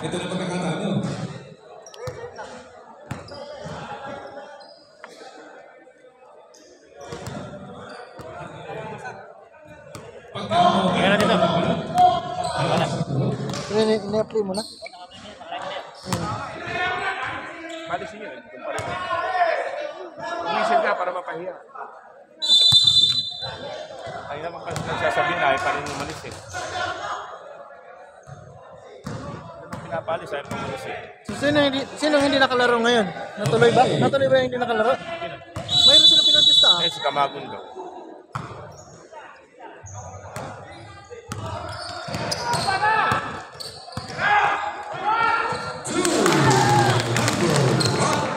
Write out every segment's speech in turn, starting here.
Ito na pagkakataon nyo. Tingnan natin ito. Ini-apply mo na? Palisi yun. Umisil ka para mapahiya. Ay naman kasi nagsasabihin na ay pa rin umalis eh. Pinapalis ay umalis eh. So, sino hindi nakalaro ngayon? Natuloy ba? Natuloy ba yung hindi nakalaro? Mayroon sila pinartista ah. Eh, si Kamagundo.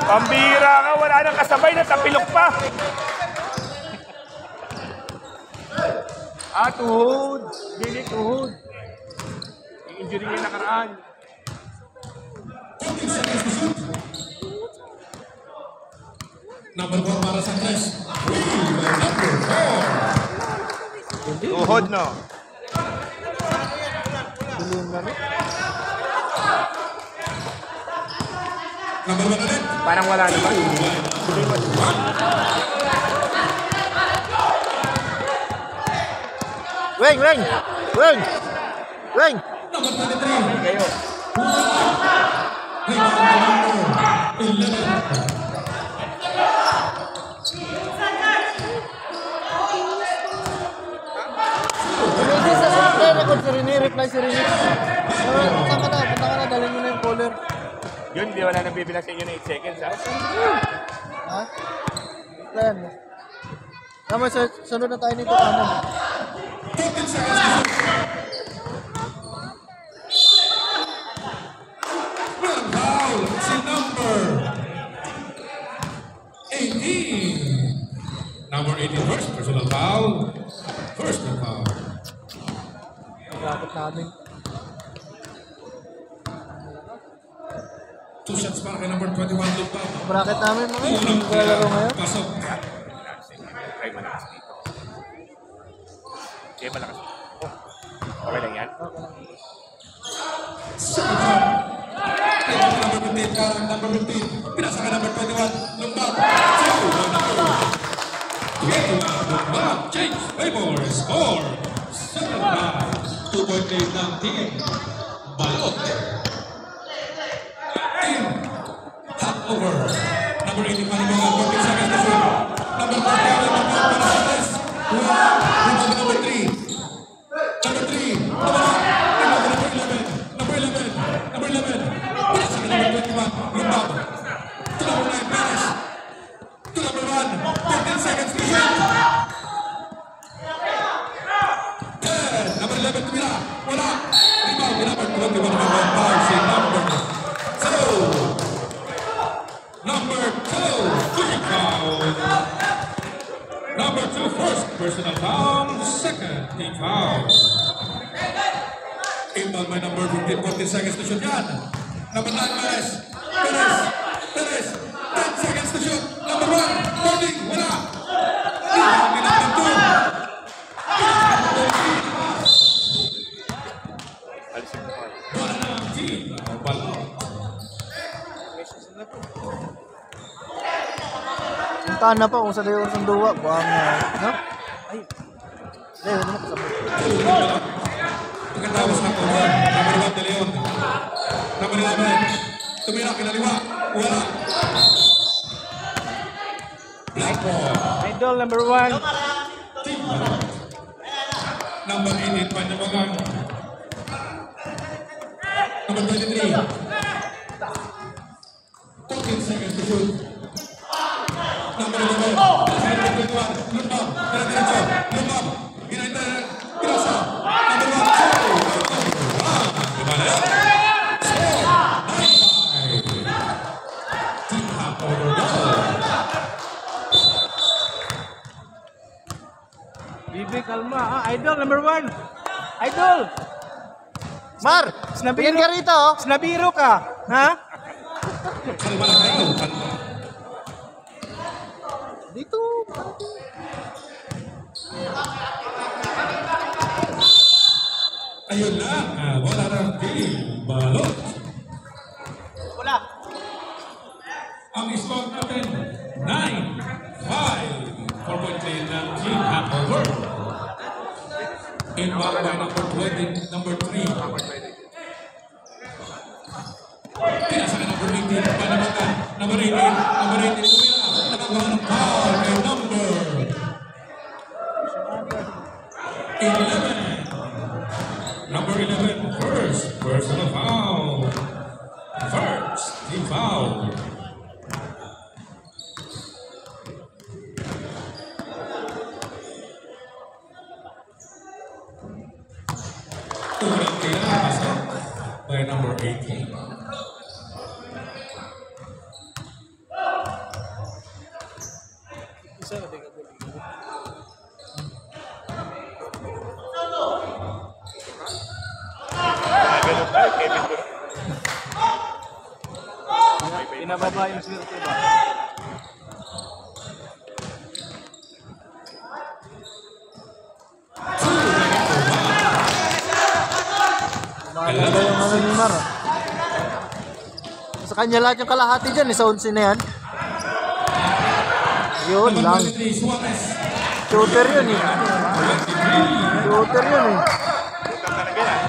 Pambira nga, wala nang kasabay na tapilok pa. Tuhod. Dili tuhod. Yung injury niya nakaraan. Number 4 para sa Tres. Tuhod, no? Dilim na rin. Number 1 ulit. Parang wala naman. Weng! Number 23. Kayo. Hindi sa supply record si Rini, reply si Rini. Saan ka na? Punta ka na, dalhin mo na yung caller. Yun, di wala nang bibilang sa inyo na 8 seconds, ha? Ha? Plan. Tama, sunod na tayo nito. Tama. 15 seconds. Walang foul. Si number 18. Number 18 first personal foul. First foul. Dapat namin. 2 shots para kay number 21 Lupa. Bracket namin mga yun. Hindi ko lalaro ngayon. Pasok. Ay, malakas dito. Okay, malakas. Oh, okay lang yan. Number 15 ka, number 15. Pinasa ka number 21 Lupa. Lupa. Change. Favor. Score. 7-5. 2-point lead ng team. Balot. Top over. Number 18 pa naman. 14 seconds to shoot. Number 40. Number 3. Number 3. Number 11. Number 11. Pula sa number 21. Lumbab. To number 9. Perez. To number 1. 15 seconds to shoot. 10. Number 11. Tumira. Wala. Rebound. Number 21. Number 5. Si number 2. Number 2, first foul. Number 2, first personal foul. Second, team foul. Inbound by number 15, 14 seconds to shoot yan. Number 9, Perez. 10 seconds to shoot. Number 1, Boarding, wala. Inbound by number 2. Wala na ang team. Balot. Puntahan na pa kung sa dayo sa duwa. Buwang no? Ay. Dayo na kasabot. Pagkatapos na cover. Number 1, De Leon. Number 11. Tumira, kinaliwa. Wala. Black ball. Idol number 1. Number 18, Panyabagan. Number 23. 14 seconds to shoot. Number 11. Number 21. Lumbab. Diretso. Lumbab. Pinasa. Number 1. Gimana ya? Score. 9-5. Team half over goal. Bibi, kalma. Idol number 1. Idol. Mar! Tingin ka rito oh. Snabiro ka. Ha? Kalma lang tayo. Kalma. Dito. Ayun lang, wala ng game. Balot. Wala. Ang score natin, 9-5. 4-point lead ng Team Hanover. Inbound by number 20, number 3. Pinasa ka number 18, panamakan. Number 18, kumila. Nakagawa ng foul kay number 11. Number 11, first personal foul. First team foul. Unang pinapasok by number 18. Isa na tingnan. Ganun tayo, Kevin Durant. Pinababa yung swerte ba? Mahalaga yung ano ni Mar. Sa kanya lahat yung kalahati dyan, sa 11 na yan. Yun lang. Number 23, Suarez. Shooter yun eh. Shooter yun eh. Talaga yan.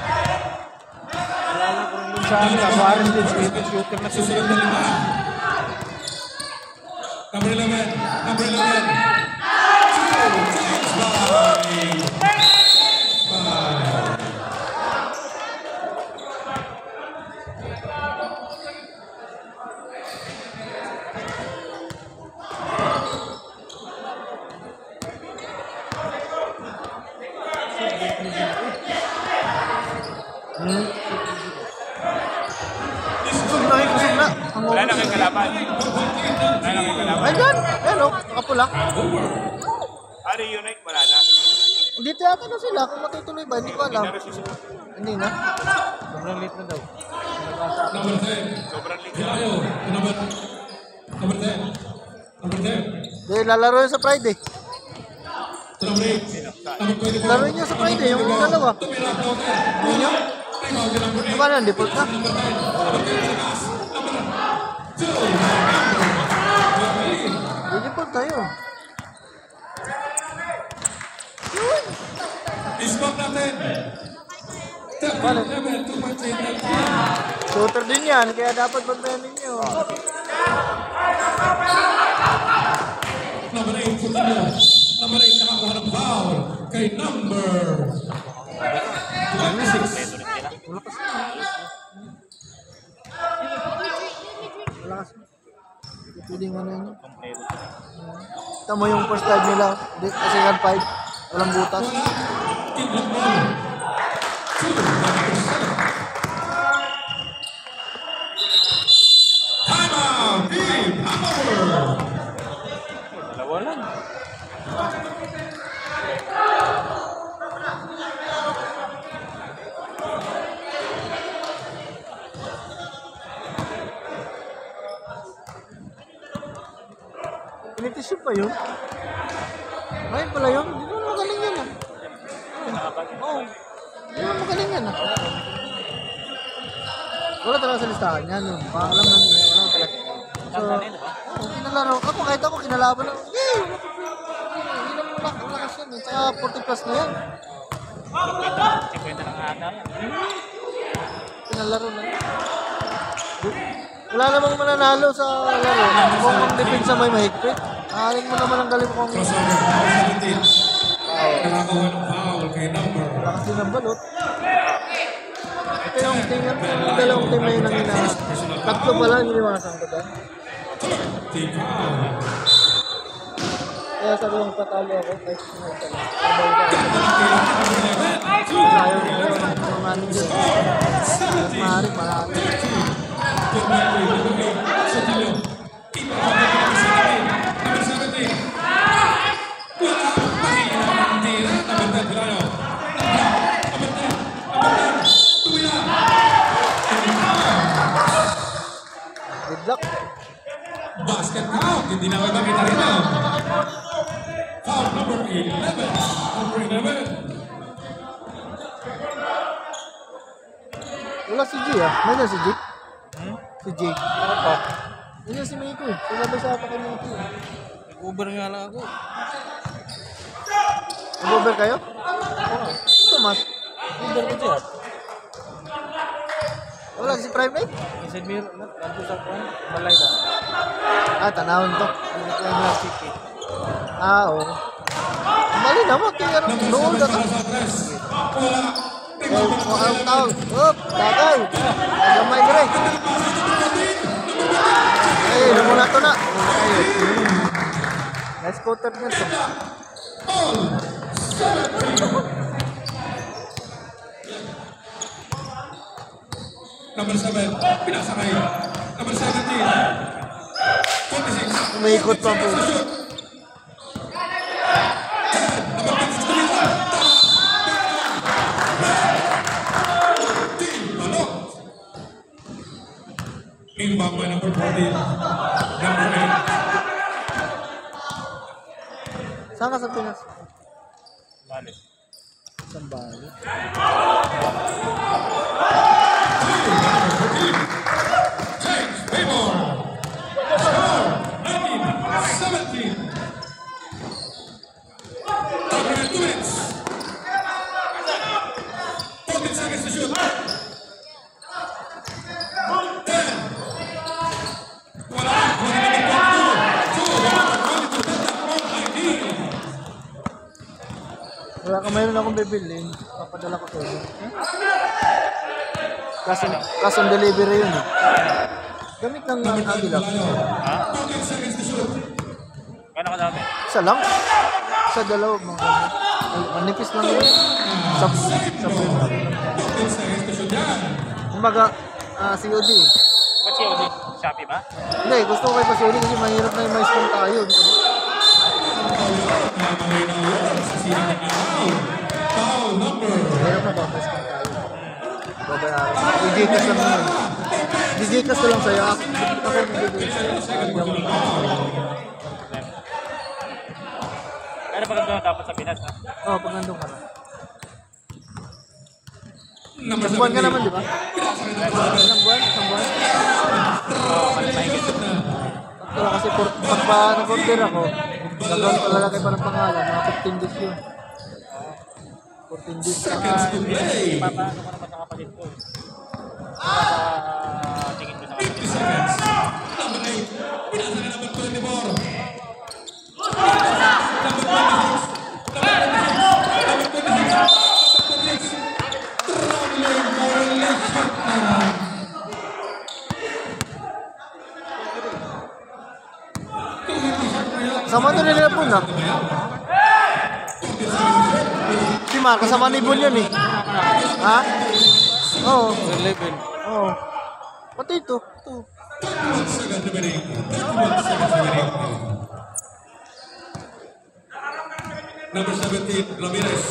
Alala ko rin dun sa amin, Suarez din, shooter na Susunod na 5. Number 11. Number 11. Kusog na eh, kusog na. Wala na kayong kalaban. Wala na kayong kalaban. Ayan, ayan o, nakapula. Ari Unique, wala na. Dito yata na sila, kung matutuloy ba, hindi ko alam. Pero susunod. Hindi na. Sobrang late na daw. Number 10. Sobrang liit. Hilayo. Number 10. Number 10. Hindi, lalaro yun sa Friday. Number 8. Number 24. Laro niya sa Friday, yung dalawa. Tumira ako. Hindi niya? Rebound kay number 8. Diba na, default na? Number 9. Number 10 lakas. Number 2. Hindi default na yun. Isbang natin. 11, 2 Shooter din yan, kaya dapat bantayan ninyo. Number 8, Sutalo. Number 8, nakakuha ng foul kay number 26. Malakas. Pwedeng ano yun. Tama yung first time nila. Kasi kan 5. Walang butas. Tignan mo. 2, time out. Team Hanover. Dalawa lang. Pinitisip pa yun? Ngayon pala yun? Hindi naman magaling yan ah. Oo. Hindi naman magaling yan ah. Wala talaga sa listahan yan. Alam na nila. Wala talaga. So, kinalaro. Ako kahit ako kinalaban lang. Yay! Hindi naman lakas yan eh. Tsaka 40 plus na yan. 50 lang ata yan. Pinalaro na. Wala namang mananalo sa laro. Kung ang depensa may mahigpit. Aling mo naman ang galing kong Crossover. Number 17. Nakakuha ng foul kay number lakas din ng balot. Ito yung tingnan yung dalawang team na yun ang ina. Tatlo pala yung iniwasan ko doon. team foul. Kaya sabi yung patalo ako. Kahit sino pala. Number 11. Ayaw nila yung mga maning dyan. Maaaring marami. Good luck. Basket count, hindi na makita rito. Foul number 11. Number 11. Wala si G ah. Nandiyan si G? Si G. Ano pa? Nandiyan si Miko eh. Sasabay sa akin ng Miko. Nag-Uber nga lang ako. Nag-over kayo? Oo. Ito mas. Uber ko siya. Wala si Prime Night? Inside mirror. Nandito sa kwan. Balay ka. Ah, tanawin to. Nandito city. Ah, oo. Mali naman. Kaya ano, noon na to. Wala. Ang tao. Up, tagay. Nagamay dire. Ay, namula to na. Nice quarter niya to. Number 7. Pinasakay. Number 17. 26. Umiikot pa po. Inbound by number 14. Number 8. Saan ka sa Pinas? Bali. Isang bali. James Paymore. Score 19-17. Time 2 minutes. 14 seconds to shoot. 10. Wala. 22. Wala ka, mayroon akong bibilin. Papadala ko sa'yo. Cash on delivery yun eh. Gamit ng Agila. Ha? 14 seconds to shoot. Kano kadami? Isa lang. Isa dalawa. Manipis lang yun. Sa 14 seconds to shoot yan. Kumbaga, COD. Ba't siya ulit? Shopee ba? Hindi, gusto ko kay Pasuri kasi mahirap na yung may spam tayo. Foul number. Mahirap na ba may spam tayo? Babayaran. Digitas lang yun. Digitas ko lang sa'yo. Ako nag-digitas. Pero pag doon dapat sa Pinas, ha? Oo, pag nandun ka na. Number Isang buwan ka 17. naman, di ba? Isang buwan? Isang buwan? Oo, mahigit. Wala kasi pag nag-order ako, gagawin ko lalagay pa ng pangalan, mga 15 days yun. 14 days. Seconds to play. Papaano ko naman sa kapatid ko? Para tingin ko sa 50 kapatid. seconds. Number 8. Pinasa na number 24. Kasama ito nila po na. Si Ma, kasama ni Bon yun eh. Ha? Oo. 11. Oo. Pati ito. Ito. 31 seconds remaining. 31 seconds remaining. Number 17, Ramirez.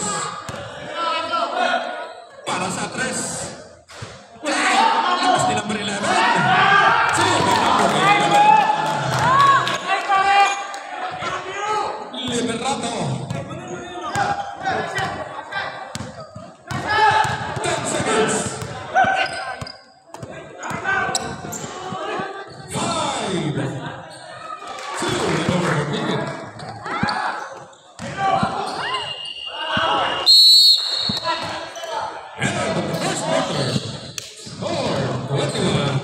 Para sa 3. Gusto number 11. Liberato. 10 seconds. 5, 2, over. And the first quarter, score 21.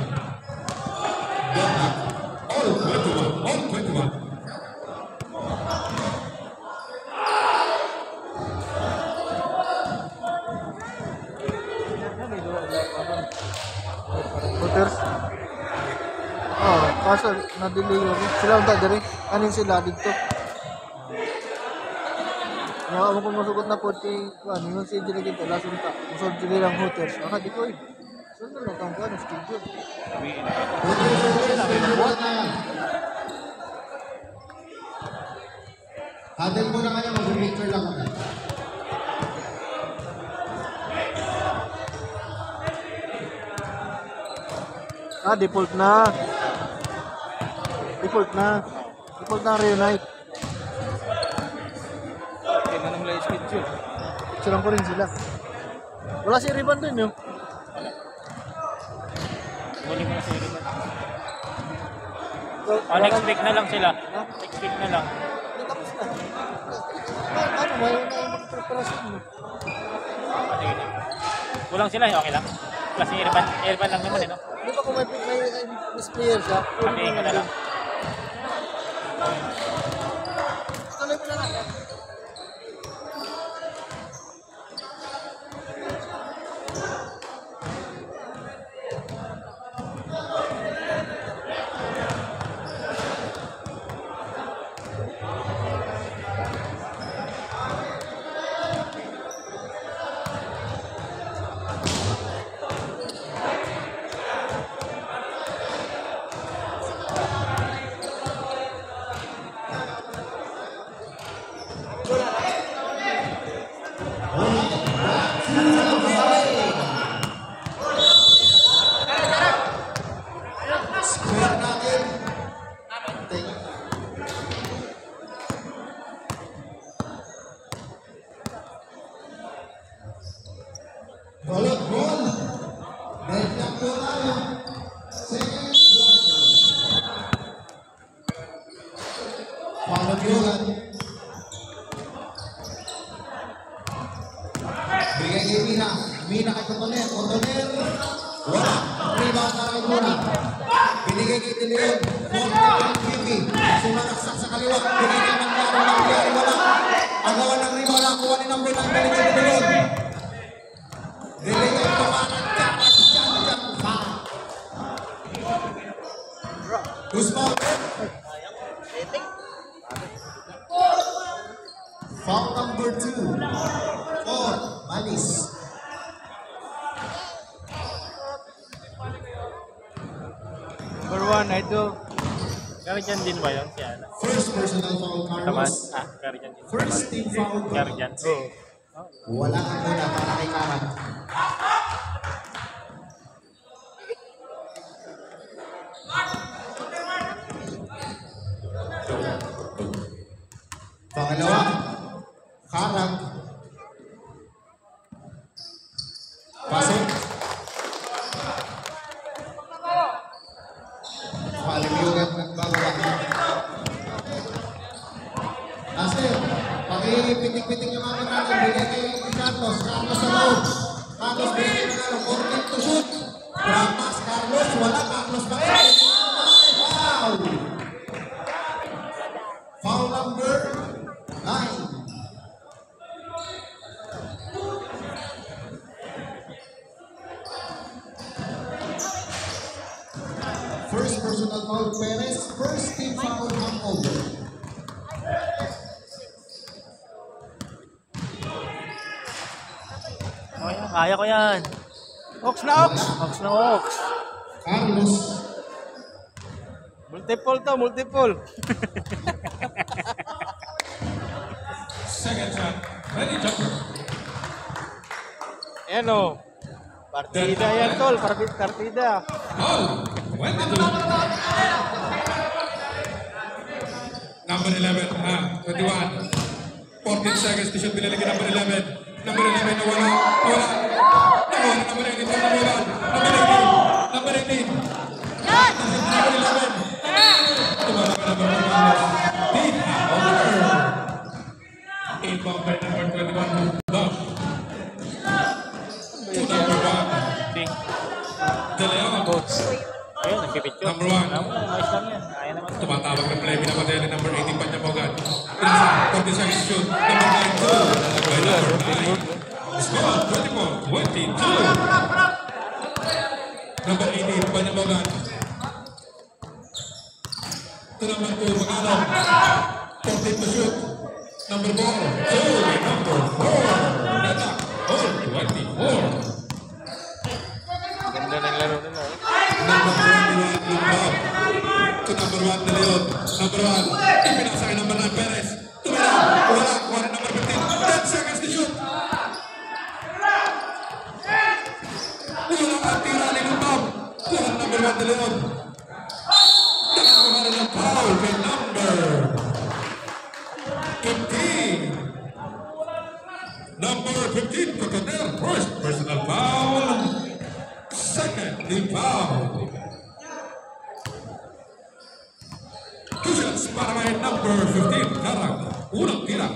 All 21, all 21. Voters. Oo. Kaso, na-delay yun. Sila ang dadari. Kanin sila dito. Mga ako kung masugot na po, ano yung si Dili dito, lasun ta. Masod Dili lang Hooters. Aka, di ko eh. Saan na lang kang schedule? Huddle muna kayo, mag-picture lang kami. Ah, default na. Default na. Default na reunite. picture. Picturean ko rin sila. Wala si Riban dun yun. Huli mo na si Riban. Next week na lang sila. Next week na lang. Tapos na. Ano, may una yung mga preparasyon mo. Kulang sila, okay lang. Kasi Irban lang naman, no? Di ba kung may miss player siya? Kami ka na lang. Tuloy mo na lang. Square natin. Balot ball. Red lang po tayo. Second quarter. Follow Yogan. Bigay kay Mina. Mina kay Cotoner. Cotoner. Wala. Rebound na kay Muna. Binigay kay De Leon. Forte kay Vivi. Sumanaksak sa kaliwa. Binigay kay Mangyari. Wala. Agawan ng rebound. Nakuha ni number 9. Balik kay De Leon. De Leon tumanan. Jump. Foul. Guzman. Foul number 2. For Manis. Number 1, idol. Karijan din ba yun? Si Ana? First personal foul, Carlos. Karijan din. First team foul. Karijan. Wala ka muna para kay Karan. Pangalawa, Karan. Pasok. Palimiyugan nagbababa. Kasi, pakipitik-pitik yung mga natin, bigay kay Carlos. Carlos sa loob. Carlos bigay na lang, 14 to shoot. Dramas, Carlos, wala. Carlos ba? Foul! Foul number 9. First personal foul, Perez. First team foul, hangover. Kaya ko yan. Ox na Ox. Ox na Ox. Carlos. Multiple to, multiple. Second shot. Ready, jumper. Ayan o. Partida yan, tol. Partida. All. 22. Number 11. 21. 14 seconds to shoot. Pinalagay number 11. Number 11 na wala. Wala. Nakuha na number 18. Number 18. Number 18. Number 11. Tumama ka number 1. Deep. Over. Inbound by number 21. Love. To number 1. De Leon. Ayun, nagpipicture. Number 1. Ayos lang yan. Kaya naman. Tumatawag ng play. Pinapatay ni number 18 Panyamogan. Pinasa. 40 seconds shoot. Number 9. By number 9. Score 24-22. Number 18 Panyamogan. To number 2 Magano. 14 to shoot. Number 4. Number 4. Neta. All 24. Ganda ng laro nila. Number 21 Lambab. To number 1 De Leon. Number 1. Ipinasa kay number 9 Perez. Tumira. Wala. Kuha na number 15. 10 seconds to shoot. Wala ang tira ni Lambab. Kuha na number 1 De Leon. Nakakuha na ng foul kay number 15. Number 15, Cotonel, first personal foul. Second, team foul. Two shots para kay number 15, Karang. Unang tira.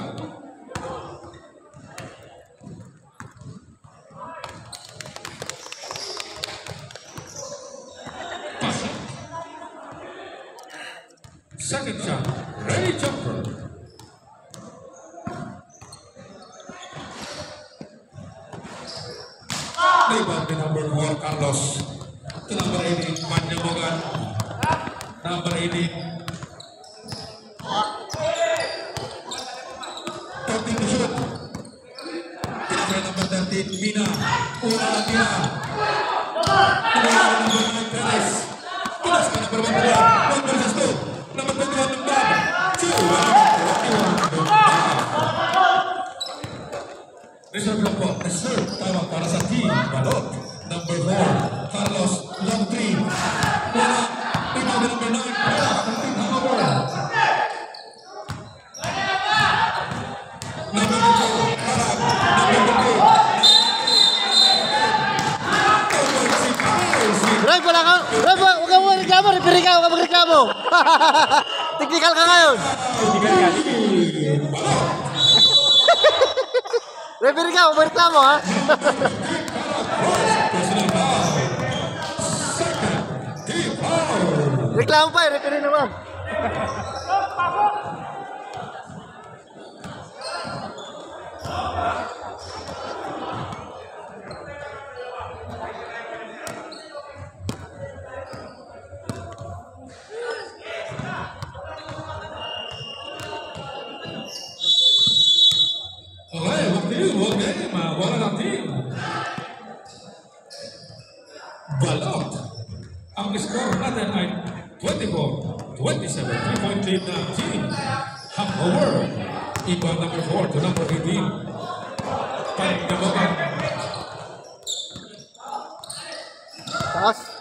Second shot, ready jumper. Rebound ni number 4, Carlos. To number 18, Manyamogan. Number 18. 13 to shoot. Tinapay number 13, Mina. Una ang tira. Tinapay number 9, Perez. Tulas ka number 1, 1 versus 2. Number 21, Lumbab. 2, 21, reserve lang po. Reserve. Tawag para sa team. Balot. Number 4, Carlos. Long 3. Wala. Rebound number 9. Wala. Hangover. Number 2, Karag. Number 2. Rev, wala ka. Rev, huwag ka magreklamo. Referee ka, huwag ka magreklamo. Technical ka ngayon. Referee ka, huwag magreklamo ha. Reklamo pa eh, referee naman. Okay, huwag game. Wala ng team. Balot. Ang score natin ay 24-27. 3-point lead na team. Hangover. Equal number 4 to number 18. Pandabagan. Taas.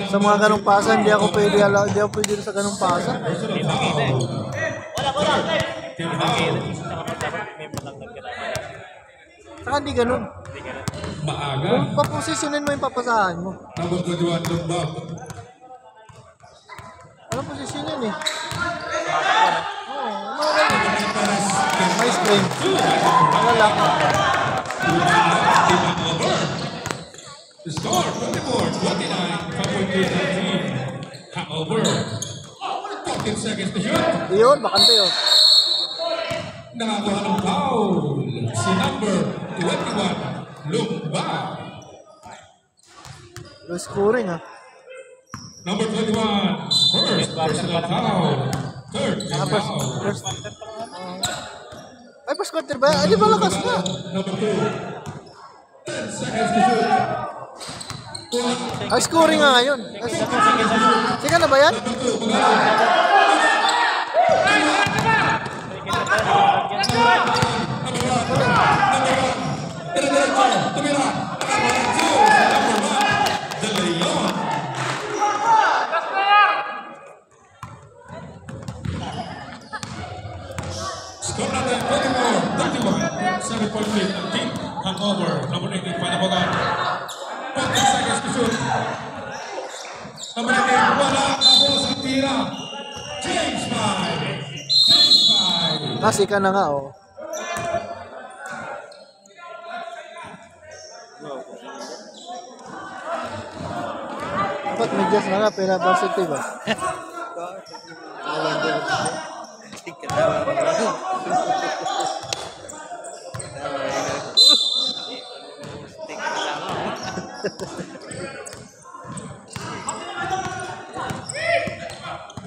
Sa mga ganong pasa, hindi ako pwede sa ganong pasa. Saka hindi ganun. Maaga. Kung paposisyonin mo yung papasahan mo. Number 21, Lumbab. Anong posisyon yun eh? Oo, ano ganun? May screen. Ano lang. The score, 24-29. 5-point lead na team. Hangover. 14 seconds to shoot. Yun, bakante yun. Nakakuha ng foul. Si number 21, Lumba. Low scoring ha. Number 21, first personal foul. Third foul. First. Ay, first quarter ba? Ay, di ba lakas na? Number 2, 10 seconds to shoot. Ay, scoring nga ngayon. Sige na ba yan? Score natin 24-31. 7-point lead ang team. Hangover. Number 18, Panabogan. 40 seconds to shoot. Number 18, wala ako sa tira. Change 5. Kasi ka na nga oh. Dapat medyas na nga, pera varsity ba?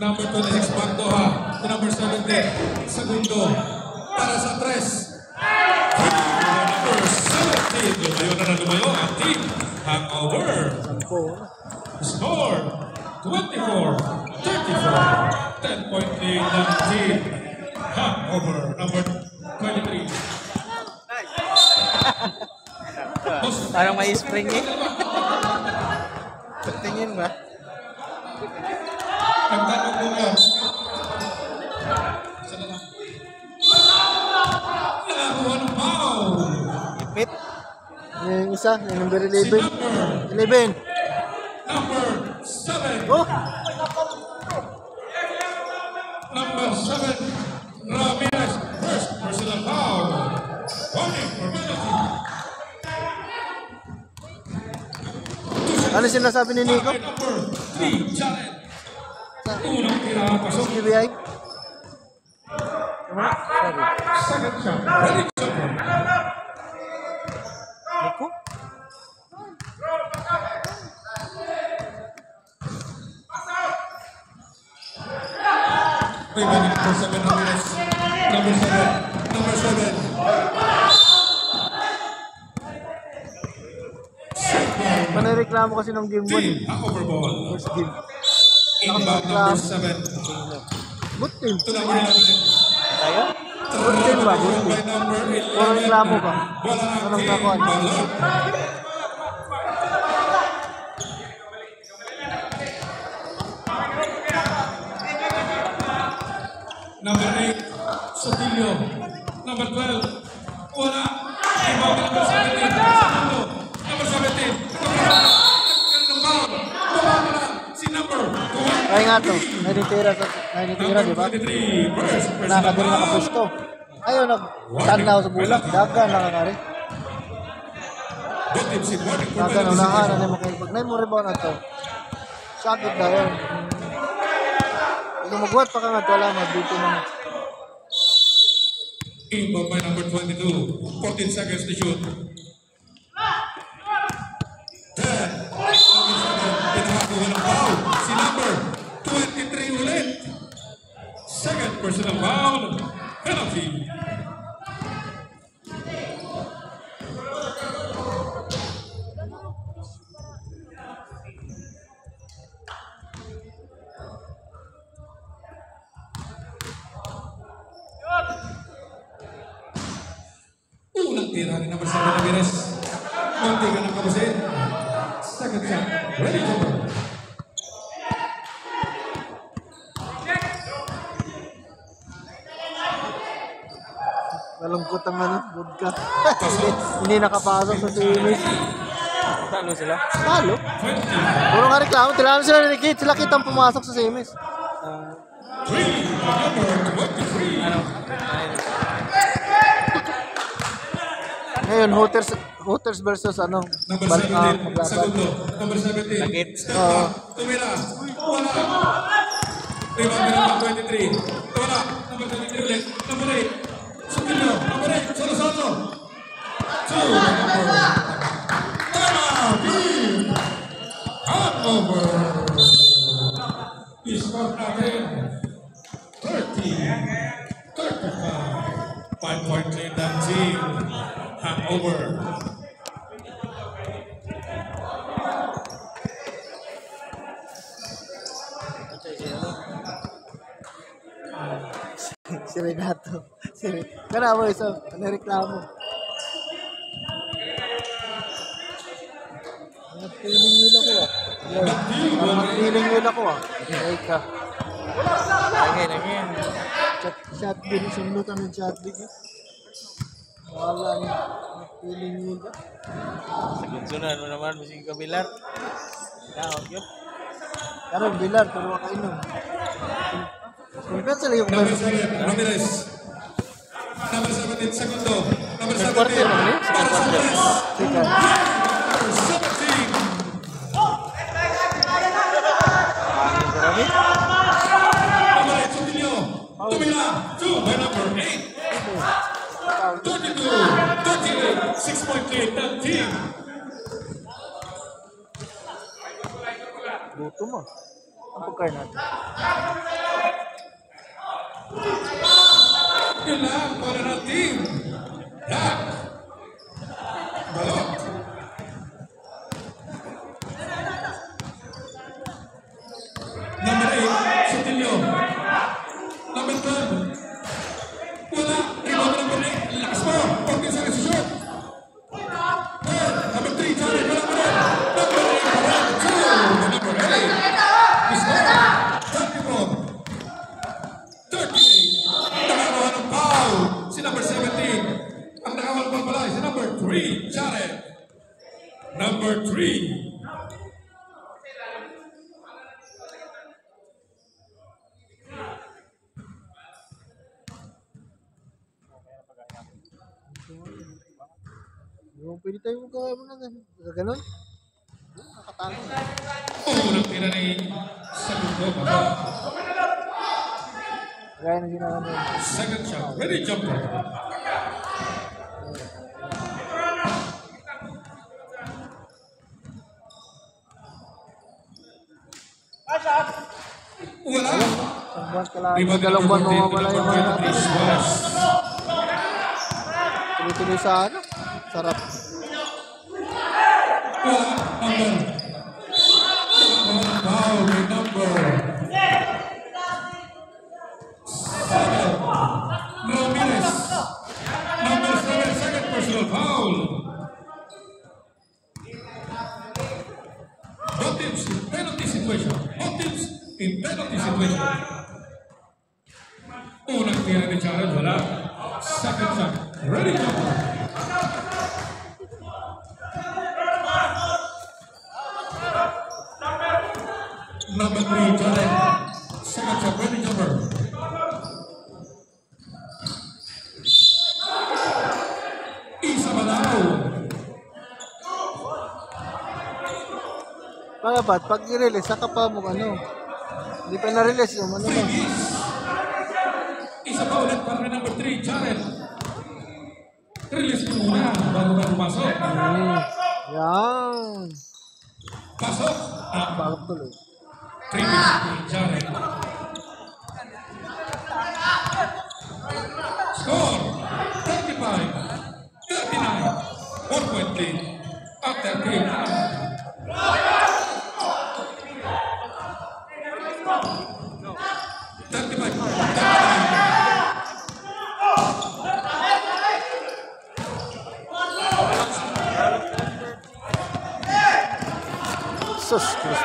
Number 26, Pantoja. To number 17, Segundo. Para sa 3. Number 17, lumayo na lumayo ang team. Hangover. Score, 24-34. 10-point lead ng team. Hangover. Number 23. Parang may spring eh. Tingin ba? Nagtanong mo ka. yung isa, yung number 11. Si number 11. 7. Oh! Number 7, Ramirez, first personal foul. Warning for penalty. Ano sinasabi ni Nico? By number 3, Jared. Unang tira, pasok. GBI? Second shot, ready to jumper. Nico? Rebound number 7, Ramirez. Number 7. Manireklamo kasi ng game 1. Team, over ball. First game. Inbound number 7 Good team. to number 11. Tayo? Good team ba? Good By team. number 11. Puro reklamo ba? Wala ang Anong team, kakuha? balot. Number 8, Sotilio. Number 12, wala. Inbound number 17. Segundo. Number 17. Si number 20. Kaya nga to, naitira, di ba? 23, first personal Nakakadali foul. nakapusto. Ayaw, nag-tanaw sa bulak. Dagan nakakari. Good team, si warning for Dagan, penalty unahan. situation. Ano yung makikipag. Nay mo rebound na to. Sakit na yun. Kung magbuhat pa ka nga, wala mag-dito na. Inbound by number 22. 14 seconds to shoot. 10. Number 7. Ito hakuha ng foul. Si number 23 ulit. Second personal foul. Penalty. Unang tira ni number 7 Ramirez. Munti ka ng kabusin. Second shot. Ready to go. Malungkot ang ano, vodka. Hindi nakapasok sa series. Talo sila. Talo. 20. Puro nga reklamo. Tilano sila ni Kate. Sila kitang pumasok sa semis. 3. Number 23. Ngayon, Hooters versus ano, Number Balak 17. Segundo. Number 17. Lagit. Step back. Tumira. Wala. Rebound by number 23. Wala. Number 23 ulit. Number 8. Sotilio. Number 8. Solo-solo. 2. Number. Tama. Team. Hangover. I-score natin. 30. 35. 5-point lead ng team. Hangover. Si Renato. Kana mo isa, nireklamo. Feeling nila ko ah. Feeling nila ko ah. Ay ka. Lagay lang yan. Shot din, sinunutan ng shot din. Wala niya. Feeling nila. Sunod mo naman, masing kabilar. Tawag yun. Karon bilar, pero makainom. Kumpiyan sila yung Number 7, Ramirez. Number 17, segundo. Number 17, quarter naman eh. para sa Ramirez. Second. Number 17. Pangin sa kami. Number 8, Sotilio. Tumira. 2 by number 8. 32, 38. 6-point lead ng team. Buto mo. Ang pagkain natin. Yun lang para ng team. Yak. Balot. Number 8, Sotilio. Number 12. Wala. Rebound number 8. Lakas mo. 14 seconds to shoot. Number 3, Jared. Wala pa rin. Number 8, number 8. Is there. 34. 38. Nakakuha ng foul. Si number 17. Ang nakakuha ng foul pala si number 3, Jared. Yung pwede tayo magawa mo na ganun. Nakatalo. Unang tira ni Saludo. Gaya na ginawa mo. Second shot. Ready jumper. Wala. Isang buwan ka lang. Rebound Dalawang buwan number 14 mawawala yung mga natin. Chris West. Tuloy-tuloy sa ano. Sarap. Wala. Foul by number 7. Ramirez. Number 7, second personal foul. Both teams in penalty situation. Both teams in penalty situation. Unang tira ni Jared, wala. Second shot. Ready jumper. Number 3, Jared. Second shot. Ready jumper. Isa Malao. Mga bat, pag i-release, saka pa mo ano. Hindi pa na-release yung ano ba. Isa pa ulit para number 3, Jared. Release mo muna bago ka pumasok. Yan. Pasok. Bago tuloy. 3 minutes ni Jared. Score 35-39. 4-point lead after 3 minutes. Sus, Chris.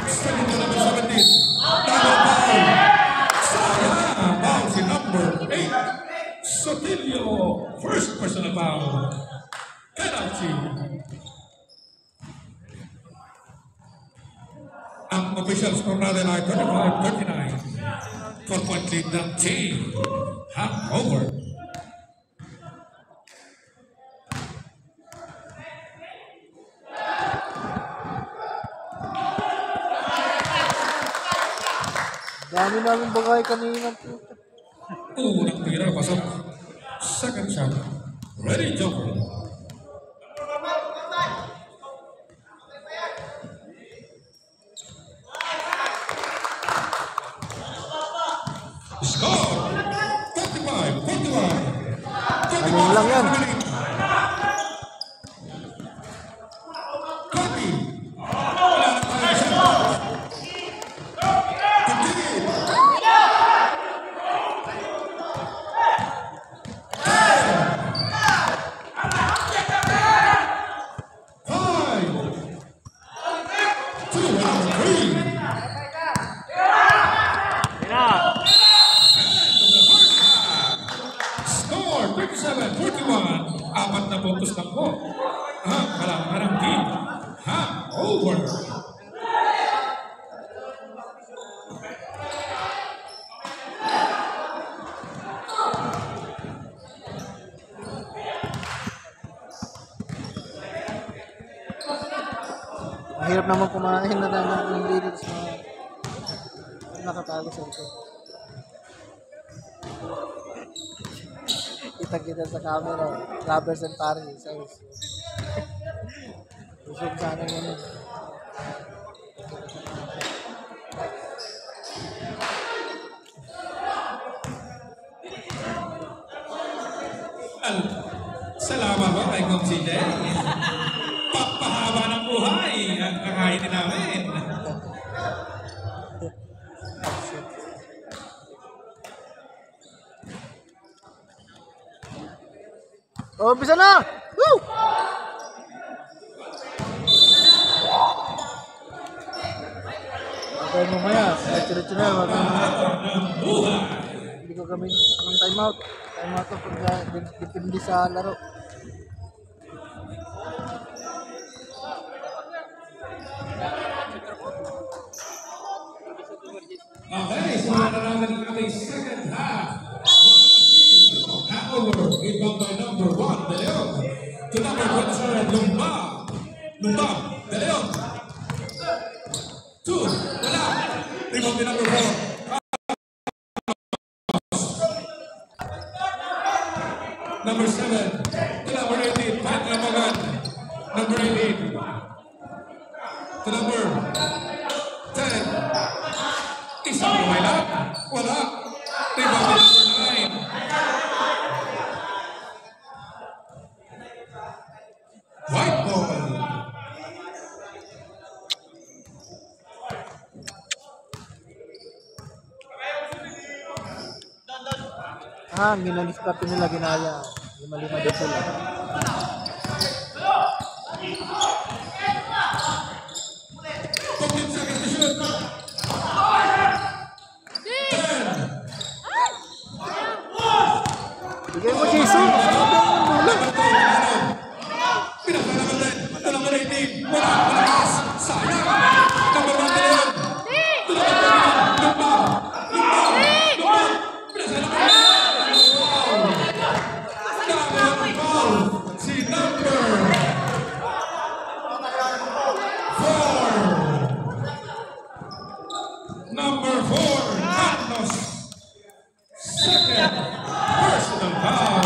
Second to number 17. Double foul. Sayang. Foul si number 8. Sotilio. First personal foul. Penalty. Ang official score natin ay 35-39. 4-point lead ng team. Half over. Dami namin bagay kanina. Unang tira, pasok. Second shot. Ready, jumper. Score! 45-41. Ano lang yan? Copy. Wala na tayo siya. Continue. Score 37-41. Apat na puntos lang po. Ang kalangarang team. Half over. Mahirap naman kumain na naman ng lyrics na nakatago sa ito. Kita-kita sa camera. Robbers and Paris. Usog sana yun. Salamat po kay Kong CJ. Papahaba ng buhay ang kakainin namin. Oh, bisa na! Woo! Okay, mamaya. Diretso na. Hindi ko kami ng timeout. Timeout to pag depende sa laro. Okay, simulan na natin ang ating second half. Half over, rebound by number 1, De Leon. Rebound din number 4. Number 7. To number 18. Pat Lamogan. Number 18. To number 10. Isang lumayla. Wala. Rebound din number 9. White ball. Ang ginaliskarte nila ginaya. 5-5 din sila. Pagkin sa to shoot. 10. Bigay mo, Jason. Pinapalaman din. Ito lang ang rating. Wala. Malakas. Sayang. Number 1 na yun. Lumba. Si number 4. Number 4. Carlos. Second. Personal foul.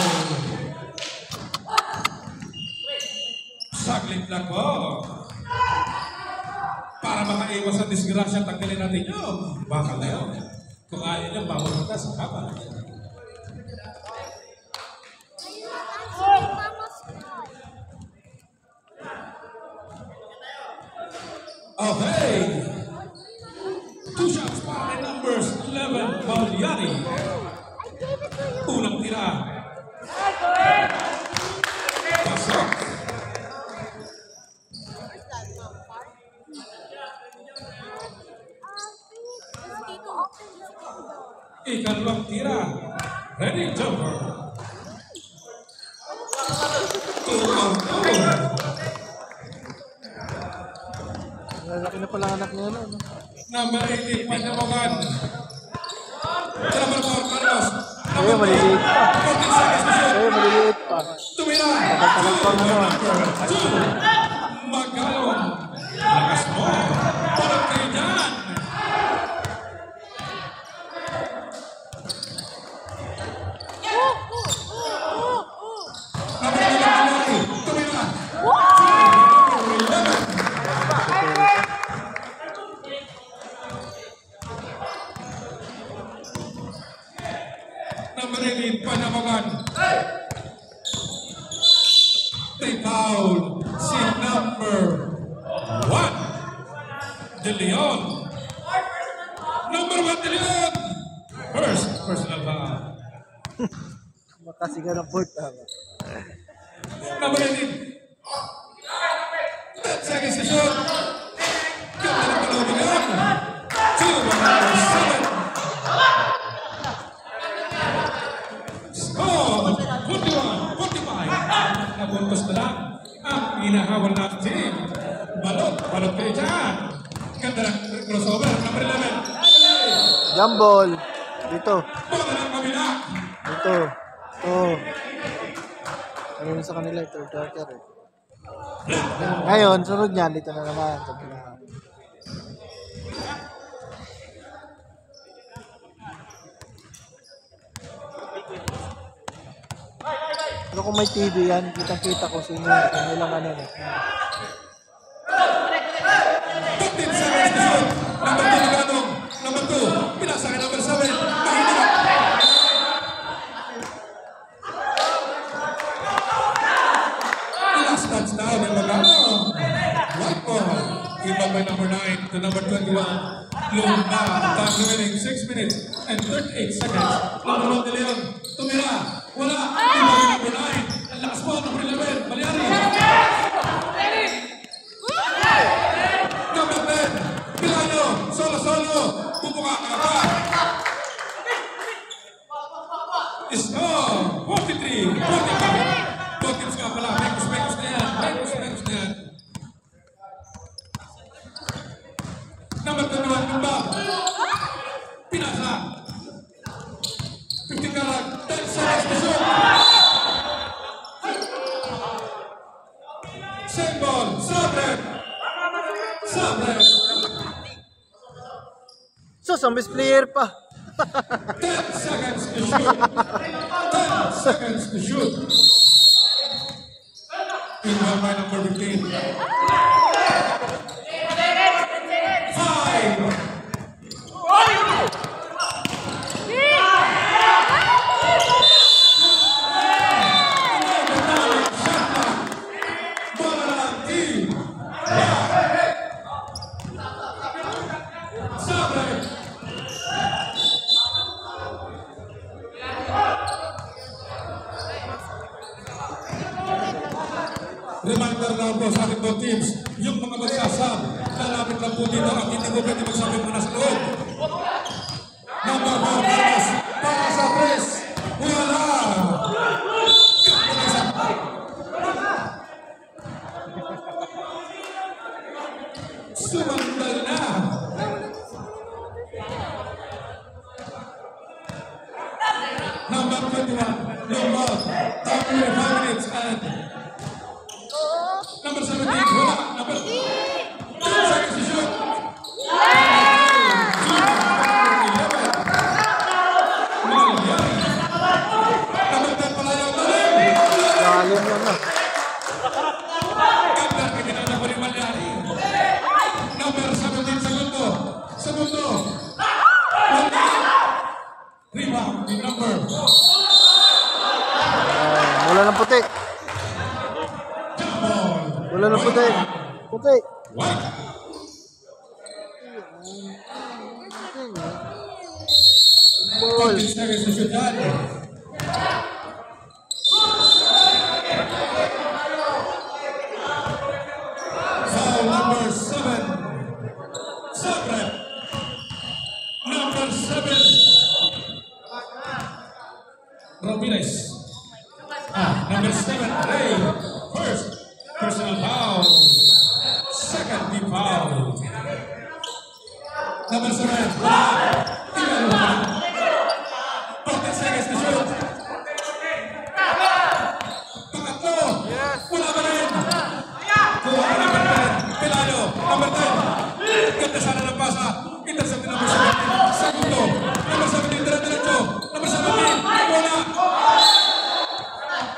Saglit lang po. Para makaiwas sa disgrasya, tanggalin natin yun. Bakal na yun. Kung ayaw niya, bawal kita sa kapal. Okay. 2 shots para numbers 11, Pagliari. Unang tira. Pasok. Ikalawang tira. Ready, jumper. 2-2. Lalaki na pala anak niya, no? Number 18, Panamogan. Number 4, Carlos. Ay, maliliit pa. 14 seconds to shoot. Ay, maliliit pa. Tumira. Tagal pa naman. Magalong. Lakas mo. Parang kayo dyan. Number 11, Tumira. Number 11. Number 18, Panamogan. Take foul si number 1, De Leon. Number 1, De Leon. First personal foul. Makasi ka ng port, ha? Number 18. 10 seconds to shoot. Ganda ng palawin yan. 2-7. Score 41-45. Nabuntos na lang ang hinahawal natin team. Balot kayo dyan. Ganda ng crossover. Number 11. Jambol. Dito. Bola ng kabila. Dito. Ito. Ayun sa kanila, third quarter, eh. Ngayon, sunod niyan, dito na naman. Sabi na. Pero kung may TV yan, kitang-kita ko sino yung ilang ano na. 15 seconds to shoot. Number 2 Liganong. Number 2. Pinasa ka number 7. Mahina. Last touchdown ng Liganong. White ball. Given by number 9 to number 21. Lumba. Time remaining 6 minutes and 38 seconds. Number 1 De Leon. Tumira. Wala. Given by number 9. Ang lakas mo. Number 11. Pagliari. Number 10. Pilayo. Solo. Pupuka ka agad. Score. 43-45. Tokens nga pala. Mekos na yan. Number 21, Lumba. Pinasa. 15 karat. 10 seconds to shoot. Same ball. Sabre. sus, ang best player pa. 10 seconds to shoot. 10 seconds to shoot. Inbound by number 15. 5. Reminder lang po sa ating mga teams, yung mga magsasab, lalapit lang po dito at hindi mo pwede magsabit muna sa loob. Number 4, Carlos, para sa press. Wala! Sumandal na! Number 21, Lombard, 5 minutes and number 17, wala. Number 10 seconds to shoot. Number 10 pala yung malim. Lalim yan na. Ganda, kinala ko rin Malyari. Number 17, segundo. Segundo. Rebound, yung number. Wala ng puti. Jump ball. Wala ng puti. Puti. White. Ball. 15 seconds to shoot that. Foul number 7. Sabre. Number 7. Robines. Number 7. Ray. First. Personal foul. Second team foul. Number 7. 14 seconds to shoot. Pangatlo. Wala ba rin? Kuha ka number 10. Pilayo. Number 10. Ganda sana ng pasa. Intercept ni number 17. Segundo. Number 17. Dire-diretso. Number 17. Wala.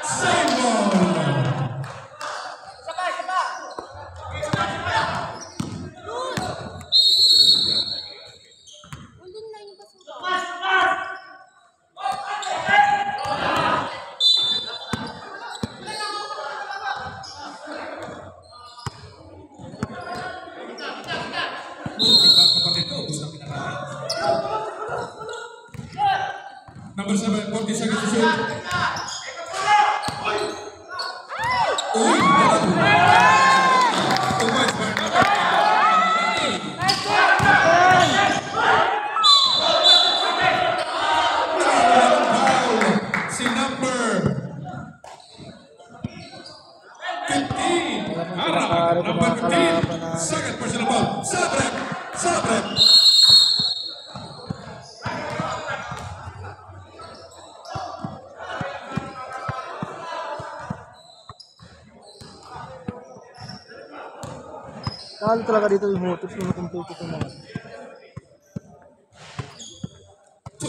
Same ball. Number 7, 40 seconds to shoot. Uy, si number 15. Harap, number 15. Second personal ball. Sabre. Sabre. Talo talaga dito yung motos. Yung complete ito na. 2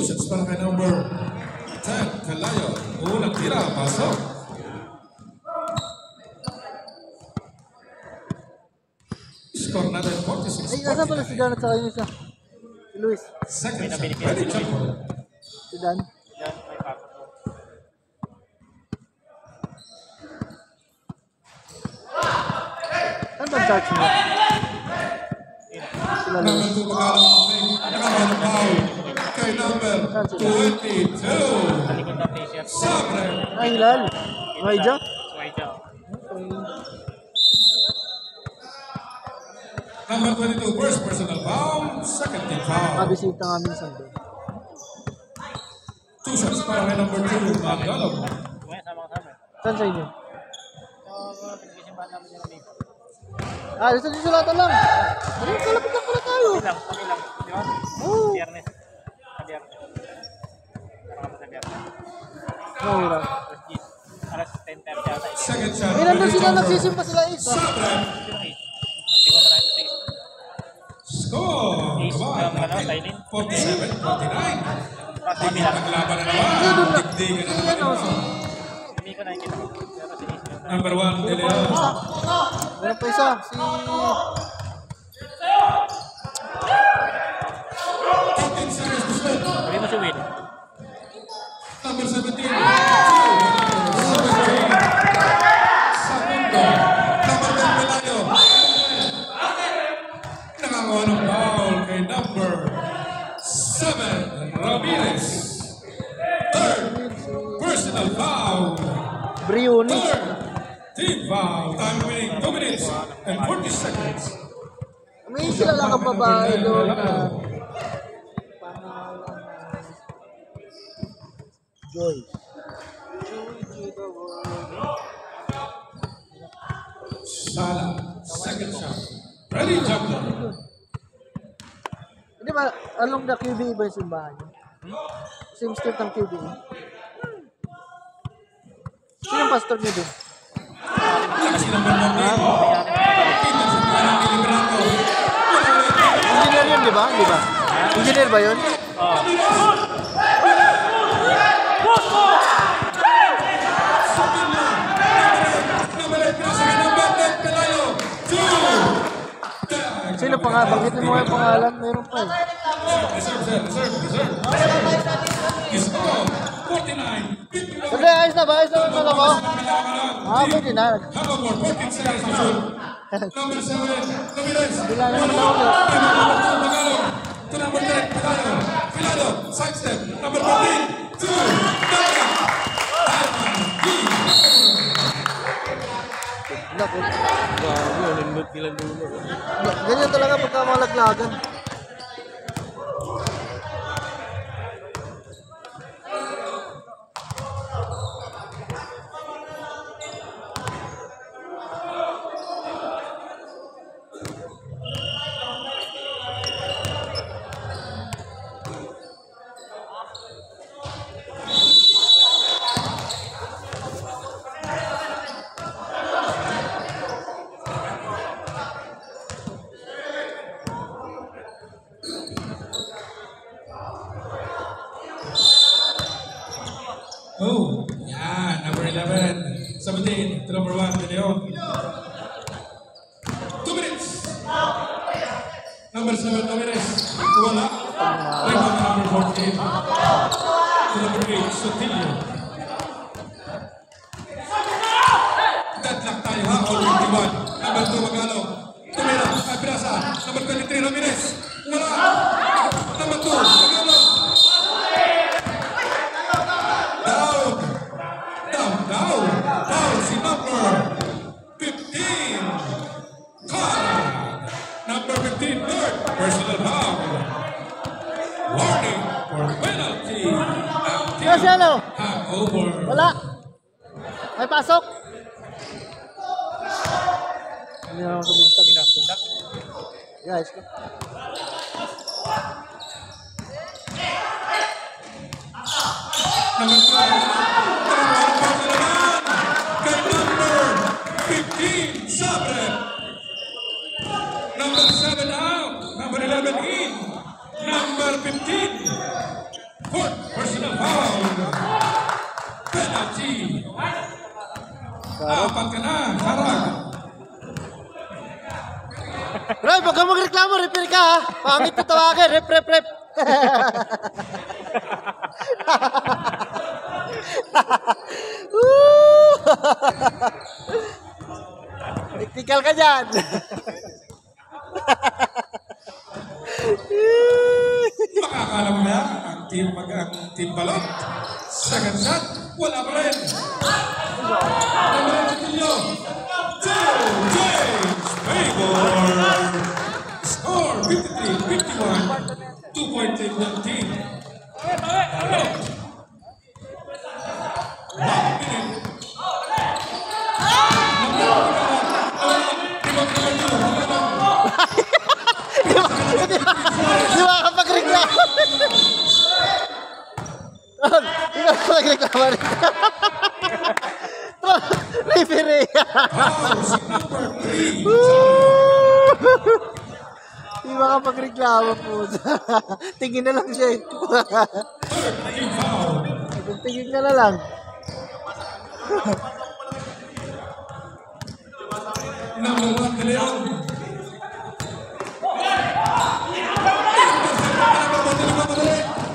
shots para kay number 10, Calayo. Unang tira, pasok. Score natin 46. Ay, nasa pala si Dan at saka yun isa. Si Luis. Second shot, ready jump ball. Si Dan. Saan ba charge mo? Sila Number Luis. 2, nakaroon ng foul. Kay number 22. Sabre. Ay, Hilal. Raija. Number 22, first personal foul. Second team foul. Kabisita nga minsan doon. 2 shots para kay number 2, Magalog. Saan sa inyo? Ah, dito sulatan lang. Ay, kalapit lang pala tayo. Kami lang. Di ba? Oo. Biyernes. Sa Biyernes. Para kami sa Biyernes. Mahirap. Alas 10:30 yata. Second shot. Eh, nandun sila, nagsisimpa sila isa. Sabre. Hindi ko marami sa Score. Is, Thailand. 47-49. Sabi lang. Naglaban na naman. Tigdigan na naman. Ano, Hindi ko nakikita. Pero si Is. Number 1, De Leon. meron pa isa. Si... 14 seconds to spend. Sabi mo si Will. Number 17. Segundo. Number 10, Pelayo. Nakakawa ng foul kay number 7, Ramirez. Third, personal foul. Briones. Third, team foul. Time remaining 2 minutes and 40 seconds. May sila lang ang babae doon na... Joyce. Sala, second shot. Ready, jumper. Hindi ba, along the QB ba yung simbahan niyo? Same street ng QB. Sino ang pastor niyo doon? Kasi number 1 Kita sa parang Ilibrano. Engineer yun, di ba? Di ba? Engineer ba yun? Number 8, nasa kay number 10, Pelayo. 2. Sino pa nga? Banggitin mo yung pangalan. Meron pa eh. Reserve, sir. Reserve. Score, 49. 51. Hindi, ayos na ba? Ayos na ba mo? Pwede na. Have more, 14 seconds to shoot. Number 7, Ramirez. Bila na naman ako. Tagalog. To number 10, Pelayo. Filado, sidestep. Number 14, 2. Naku. Grabe, nindot nila dulo. Ganyan talaga pagka malaglagan. Oh, yeah, number 11, 17, to number 1, De Leon. 2 minutes. Number 7, Ramirez. Wala. Rebound to number 14. To number 8, Sotillo. Deadlock tayo ha, all 21. Number 2, Magalog. Tumira, Abrasa. Number 23, Ramirez. Wala. Number 2, Magalog. Down, si number 15, Cara. Number 15, third, personal foul. Warning for penalty. Yes, hello. Hangover. Wala. May pasok. Hindi na ako kumintag. Guys. Number 12, kay number 15, Sabre. Number 7 out. Number 11 in. Number 15. Fourth personal foul. Penalty. Apat ka na, Sarag. Roy, huwag ka magreklamo. Repair ka ha. Pangit ko tawagin. Rep. Technical ka dyan. Makakala mo na ang team balot. Second shot, wala pa rin. Number 2, James Pagor. Score 53-51. 2-point lead ng team. Balot. 1 minute. Di ba kapag-reklamo? Di ba kapag-reklamo rin? Referee. House number 3. Hindi makapagreklamo po. Tingin na lang siya eh. Team foul. Tingin ka na lang. Number 1, De Leon.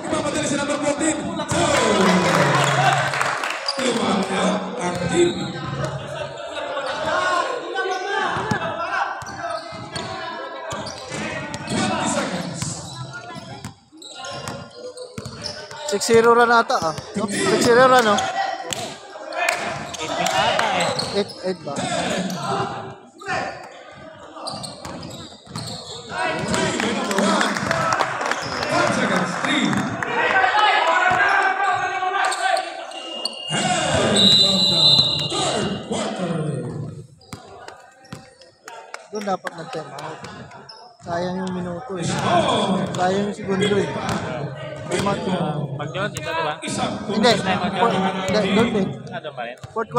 Ipapadali si number 14. Lumayo ang team. 20 seconds. 6-0 ran ata ah. 6-0 ran no? 8 ba? 5 seconds. 3. End of the third quarter. Doon dapat nag-time out. Sayang yung minuto eh. Oh, Sayang yung segundo eh. Time out yun. Pag yun, ito diba? isang Hindi. Doon din. Ano ba rin? Fourth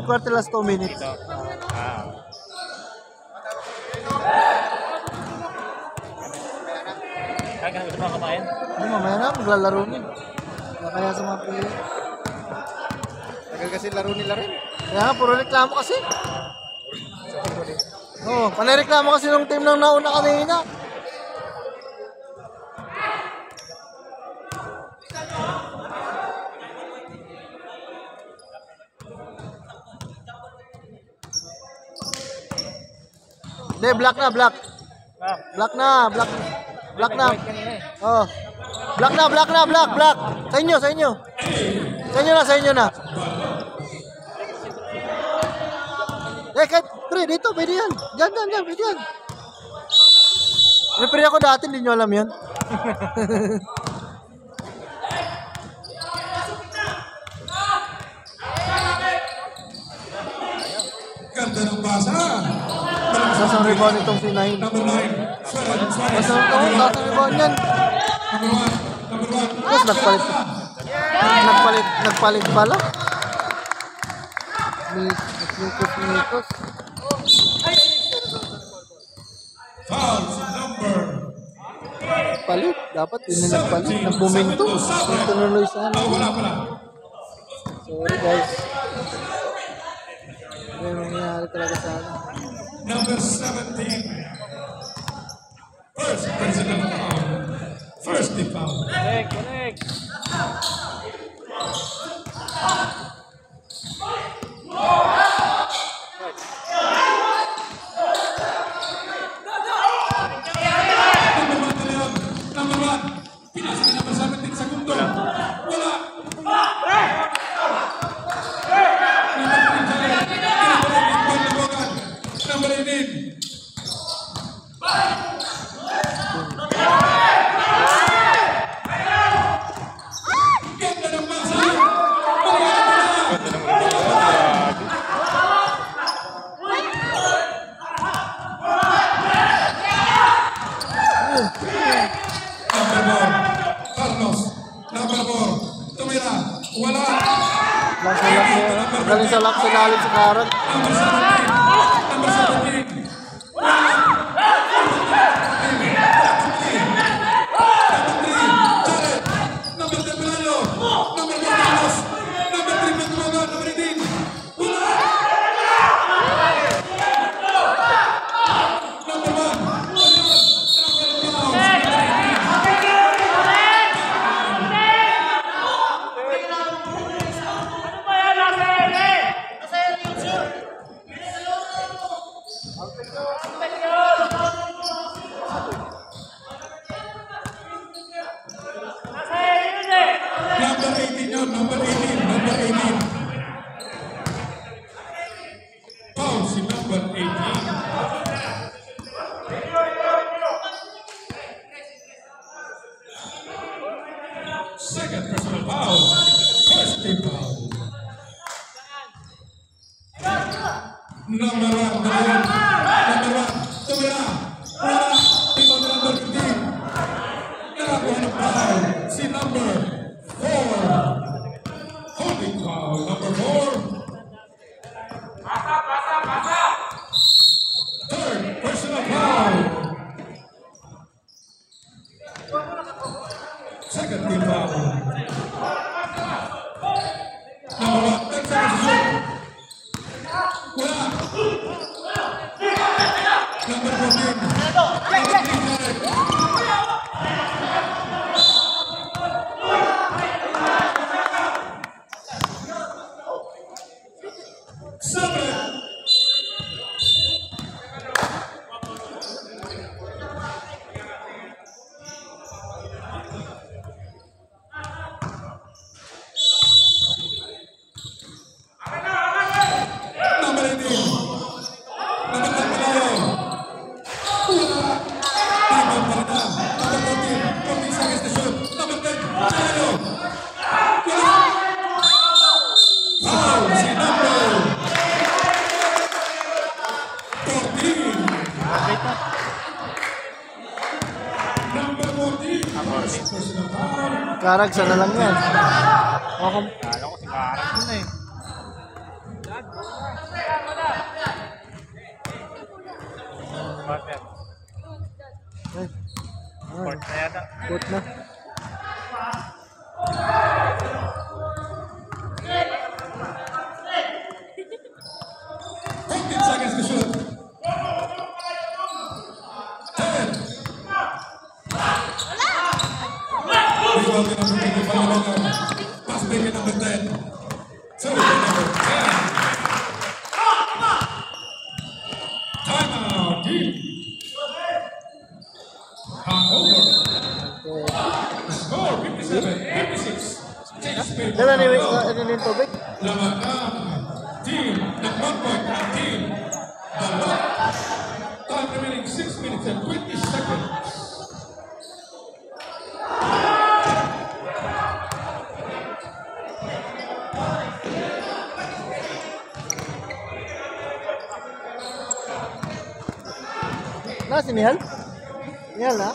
quarter last 2 minutes. Ito. Kaya gusto mo kumain? Hindi, mamaya na, maglalaro din. Kaya sa mga player. Tagal kasi laro nila rin. Kaya nga, puro reklamo kasi. Oo, panireklamo kasi ng team ng nauna kanina. Hindi, black na, black. Black na, black. Black na. Oh. Black na, black na, black, black. Sa inyo, sa inyo. Sa inyo na, sa inyo na. Kahit, pre, dito, pwede yan. Diyan, pwede yan. Referee ako dati, hindi nyo alam yan. Ganda ng basa. Sasang rebound itong si Nain. Number 9. Suarez. Sasang rebound yan. Number 1. Number 1. Tapos nagpalit pala. Nikos. Fouls number Palit. Dapat yun na nagpalit. Nagbuminto. Tunuloy sana. wala pala. Sorry guys. Hindi mangyayari talaga sana. Number 17. First personal foul. First foul. Connect. Number 1. Pinasa ni number 17 segundo. Wala. Number 18. Ganda ng basa. Number 4. Carlos. Number 4. Tumira. Wala. Galing sa lock sa lalim si Karan. Number 17. Number 17. Number 10 Belano. Number 4 Carlos. Number 3 Magdumaga. Number 18. Wala. Number 1. Number 18 yun. Number 18. Number 18. Foul si number 18. Second personal foul. First team foul. Number 1. Number 1. Tumira. Wala. Ikaw na number 15. Nakakuha ng foul. Si number 4. Holding foul. Number 4. Third personal foul. second team foul. Number 1, 10 seconds to shoot. Wala. Number 14. Number 3, Derek. Seven. Number 18. Number 10, Malayo. Wala. Rebound pa rin na. Number 14. 14 seconds to shoot. Number 10, Malayo. Wala. Foul si number 14. Number 14. Personal foul. Karag, sana lang yan. Ako, Kala ko si Karag yun eh. Bakit? ay, Court na yata. put na. Fifteen seconds to shoot. 10. Rebound number 25. Pass break number 10. So, number 10. Timeout. Deep. Over. Score 57-56. Change speed. Dala ni yung tubig? Laban ng team ng 1 point ang team Balot. Time remaining 6 minutes and 20 seconds. Na, si Mihal? Mihal na?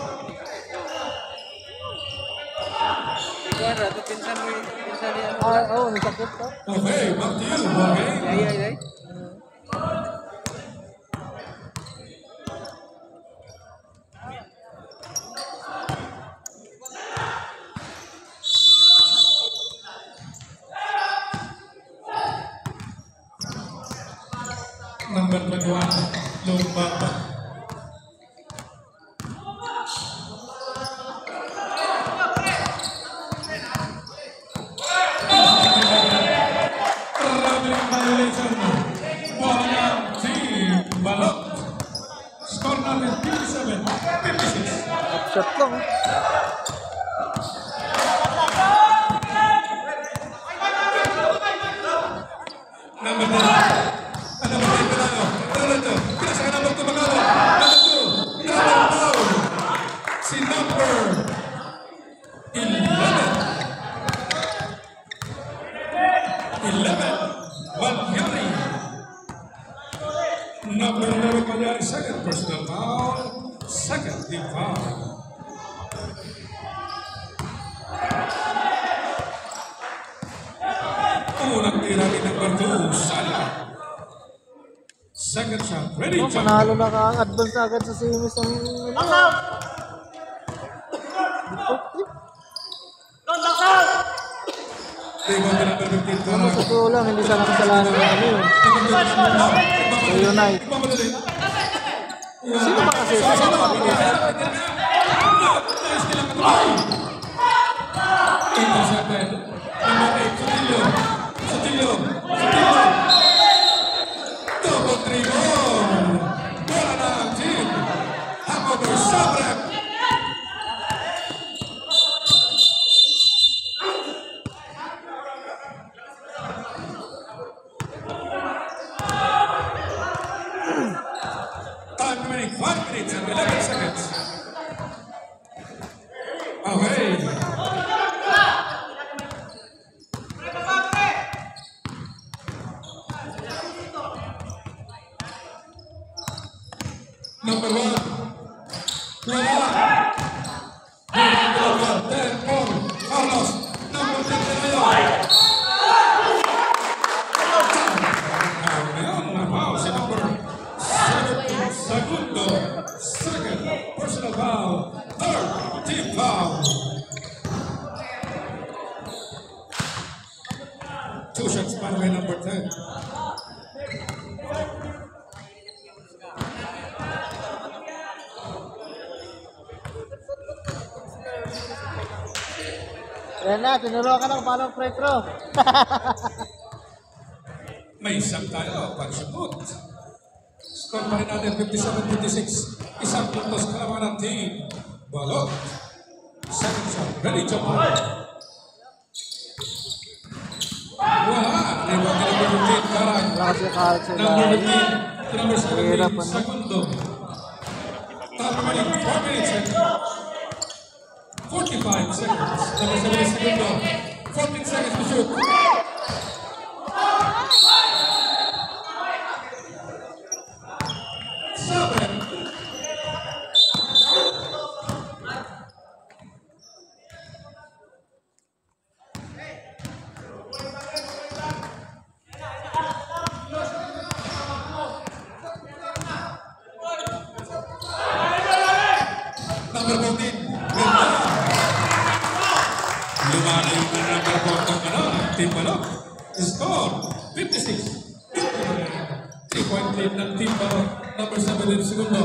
Oo, nasakit to. Okay, back to you, okay? Number 21, Lumbaba. Traveling violation. Bola ng team Balot. Score natin 57-56. Shot lang. Number 10. Number 10 Manalo. Ronaldo. Pinasa ka number 2 Manalo. Number 2. Number foul. Si number 11. 11. Malyari. Number 11 Malyari. Second personal foul. Second team foul. Unang tira ni number 2. Sala. Second shot. Ready, Oh, jump. panalo na ka. Advance na agad sa semis ng... Rebound ni number 15. Ano sa totoo lang, hindi sana kasalanan ng ano yun. Unite. Sino ba kasi? Sino ba kasi? Intercepted. Number 8, Sotillo. Sotillo. Sotillo. Double dribble. Bola ng team. Hangover Sabrek. Time remaining 5 minutes and 11 seconds. Okay. Number 1. Wala. Number 10, Paul. Carlos. Number 10, Tanayo. Ngayon, wow, si number 17, Segundo. Second personal foul. Third team foul. Yan na, tinuruan ka ng paano free throw. May isang tayo, pag-shoot. Score pa rin natin 57-56. Isang puntos kalaman ng team. Balot. Second shot. Ready, jump. Wala. Rebound ni number 15, Karang. Wala kasi kahalat sila. Number 15 to number 17, Hirap, ano? Segundo. Time remaining 4 minutes and 45 seconds. Number 17, Segundo. 14 seconds to shoot. Number 14, Ganda. Lumana yung number 14 Team Balot. Score, 56. 3-point lead ng Team Balot. Number 17, Segundo.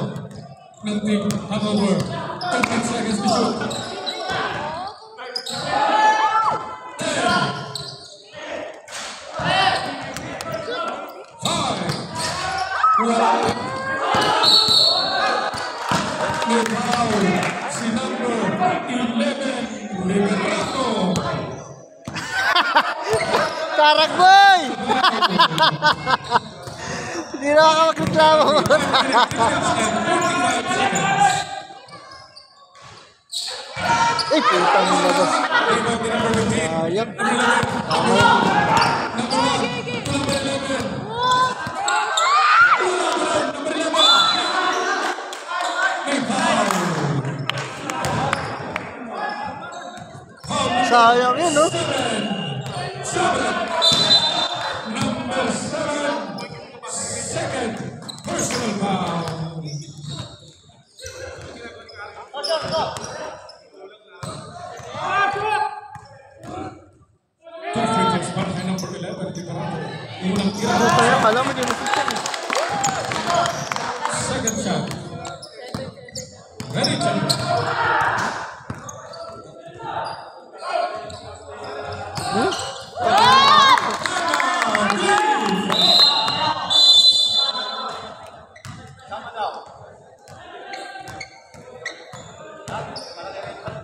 Ng Team Hanover. 13 seconds to shoot. 5. Si number 11, Liberato. Karak boy! Hindi na ako magreklamo. 45 seconds. Eh, putang mo ba? Rebound ni number 15. Ayap. Number 1 to number 11. Number 11. May foul. Sayang yun, no? Number 7. Second personal foul. Two free throws para kay number 11, Liberato. Unang tira. Ano pa yan? Alam mo, hindi mo system. Second shot. Ready, jump.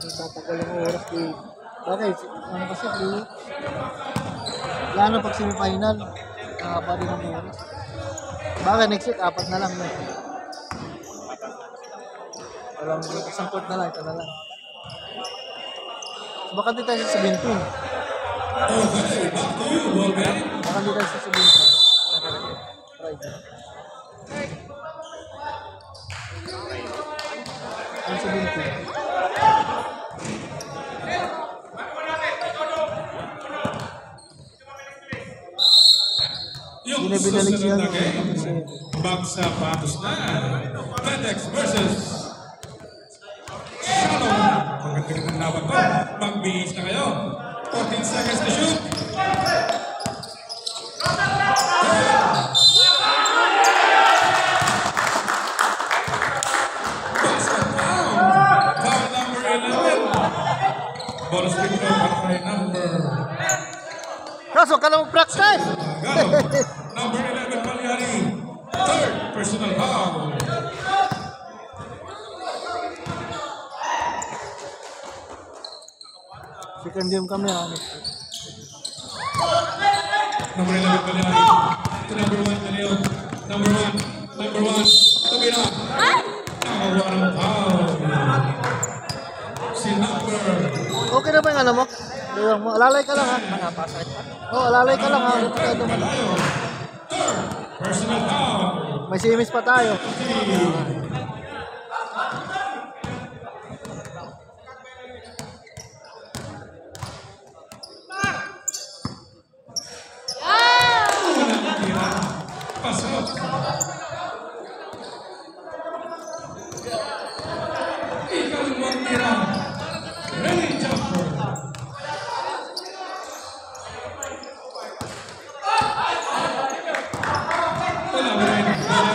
Tatagal yung oras di. Bakit? Ano kasi di? Lalo pag semifinal. Nakaba din ang oras. Bakit next week? 4 na lang. Walang isang court na lang. Ito na lang. Baka di tayo sa 17. Okay, back to you, Wolverine. Baka di tayo sa 17. Right. Ang 17. Yung Hindi na binalik siya. susunod na game, Bagsa Patos na. FedEx versus Shalom. Maganda ng laban ko. Magbihis na kayo. 14 seconds to shoot. Basket foul. Foul number 11. Bonus free throw para kay number Kaso, ka lang practice! Galo. Number 11, Palyari. Third personal foul. Second game kami, ha? Number 11, Palyari. To number 1, Daniel. Number 1. Tumira. Nakawa ng foul. Si number Okay na ba yung ano mo? Yung mo. Alalay ka lang, ha? Oo, alalay ka lang, ha? Malayo. Third personal foul. May simis pa tayo. Unang tira. Pasok. Ikalawang tira. Ready, jumper. Wala ba rin?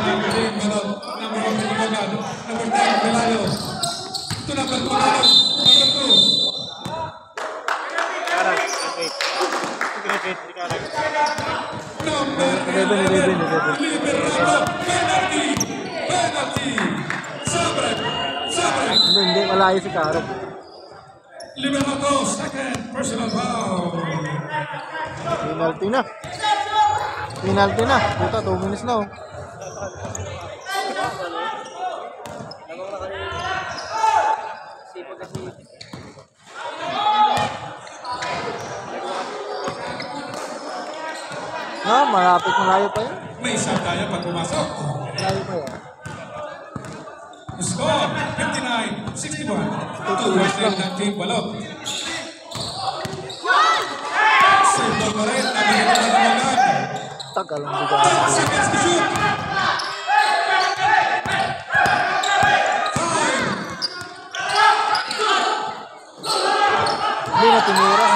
Number 8, Balot. Number 1, Pinibagan. Number 10, Pelayo. Ito number 2, Number 2. level. Liberato. Penalty. Penalty. Sabre. Sabre. Hindi, malayo si Karol. Liberato. Second personal foul. Penalty na. Penalty na. Puta, 2 minutes na oh. Malapit, malayo pa yun. May isang kaya pag pumasok. Malayo pa yun. Score 59-61. Tutuwas na ng Team Balot. Save ball pa rin. Nagiging na naman. Tagal ang bigay. 10 seconds to shoot. Hindi na tinira.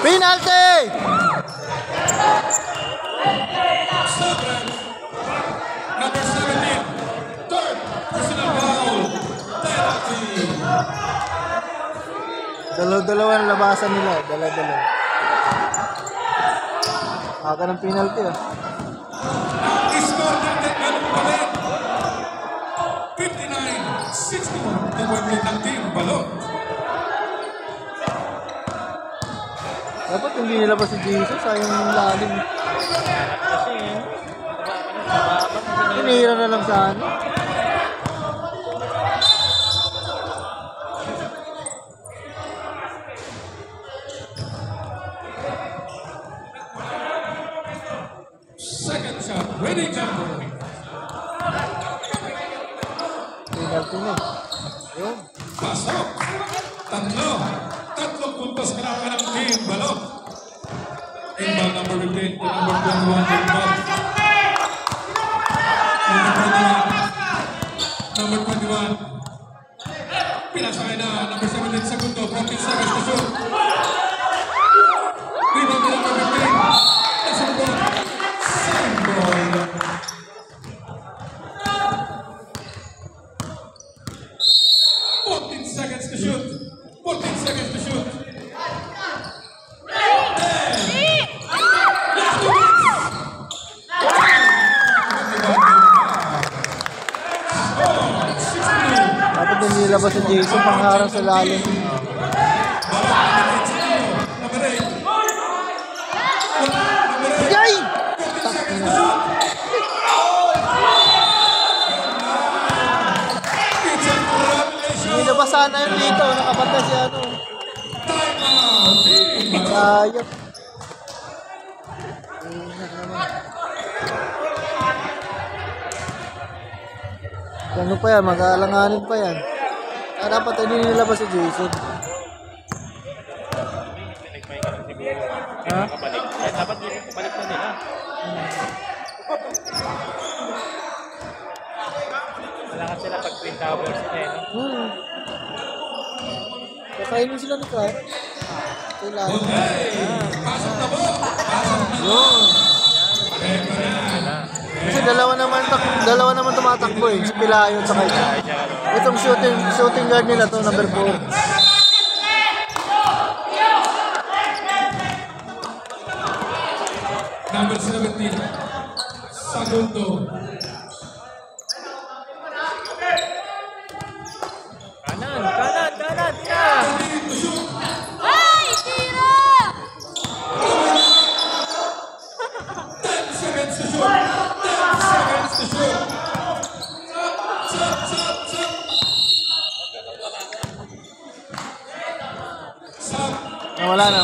Penalty! Number 17. Third personal foul. Penalty. Dalawa-dalawa ang labasan nila. Dalawa-dalawa. Aka ng penalty ah. Score natin. Ganun pa rin. 59-61. Tuwan rin ng Team Balot. Dapat hindi nilabas si Jesus, sayang yung lalim. Hinihira na lang sa ano. Second shot. Ready, jumper. Penalty na. Yun. Pasok. Tatlong puntos kailangan ng Team Balot. Inbound number 15 to number 21. Inbound. Number 21. Pinasakay na. Number 17 segundo. 14 seconds to shoot. Rebound to number 15. Same ball. Same ball. 14 seconds to shoot. 14 seconds to shoot. 10. Dapat hindi nilabas si Jason, pangharang sa lalim. Yay! Nilabas sana yun dito, nakapata si ano. Sayap. Ano pa yan, mag-aalanganin pa yan. Dapat hindi nilabas si Jason. Ha? Dapat balik na nila. Malakas sila pag Twin Towers sila eh, no? Kakainin sila ni Clara. Kailangan. Pasok na po. Yun. Kasi dalawa naman tumatakbo eh. Si Pilayo at saka ito. Itong shooting guard nila to, number 4. Number 17. Segundo. Kanan, tira! Ay, tira! 10 seconds to shoot. 10 seconds to shoot.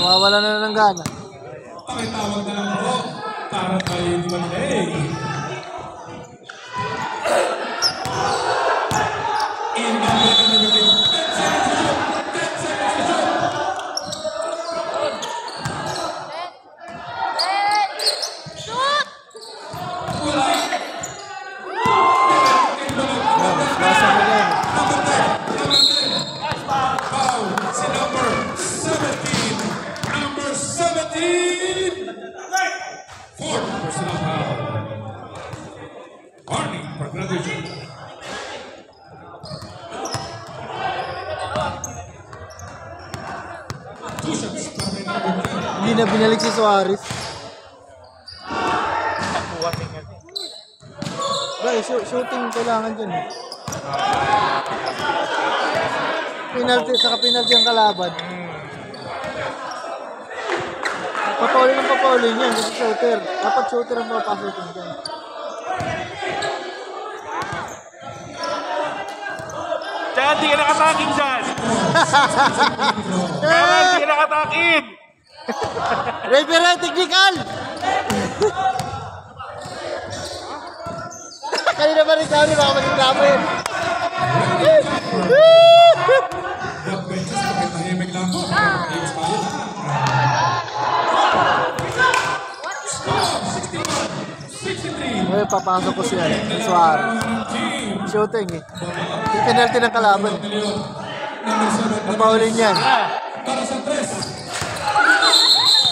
Mawala na ng gana. Pakitawag na lang po para kay Monday. Inbound na number 15. 10 seconds to shoot. 10 seconds to shoot. Shoot! Wala. Basa mo yan. Number 10. Foul. Si number 17. Number 17. Fourth personal foul. Warning for graduation. na binalik si Suarez. Takbuhan din yan. Guys, shooting kailangan dyan. Penalty, saka penalty ang kalaban. Papaulin yan kasi shooter. Dapat shooter ang papasukin dyan. Tsaka hindi ka nakatakin dyan. Kaya hindi ka nakatakin. Referee technical! Kanina ba rin kami baka magiging The benches, bakit tahimik lang po? Games pa yun. Stop! 61, 63. Ngayon papasok ko siya. Si Suarez. Shooting eh. Yung penalty ng kalaban. Papaulin yan. Para sa tres.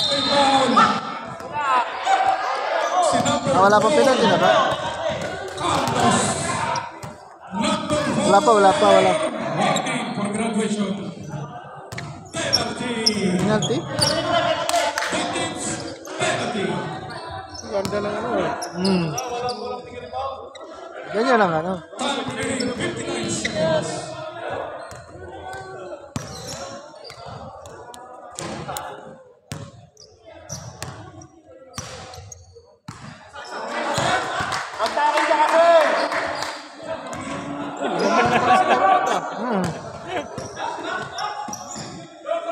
May foul. Si number Wala pa penalty na ba? number Wala pa. warning for graduation. Penalty. Penalty? Victims, penalty. Ganda lang ano eh. Ganyan lang ano. Time remaining 59 seconds.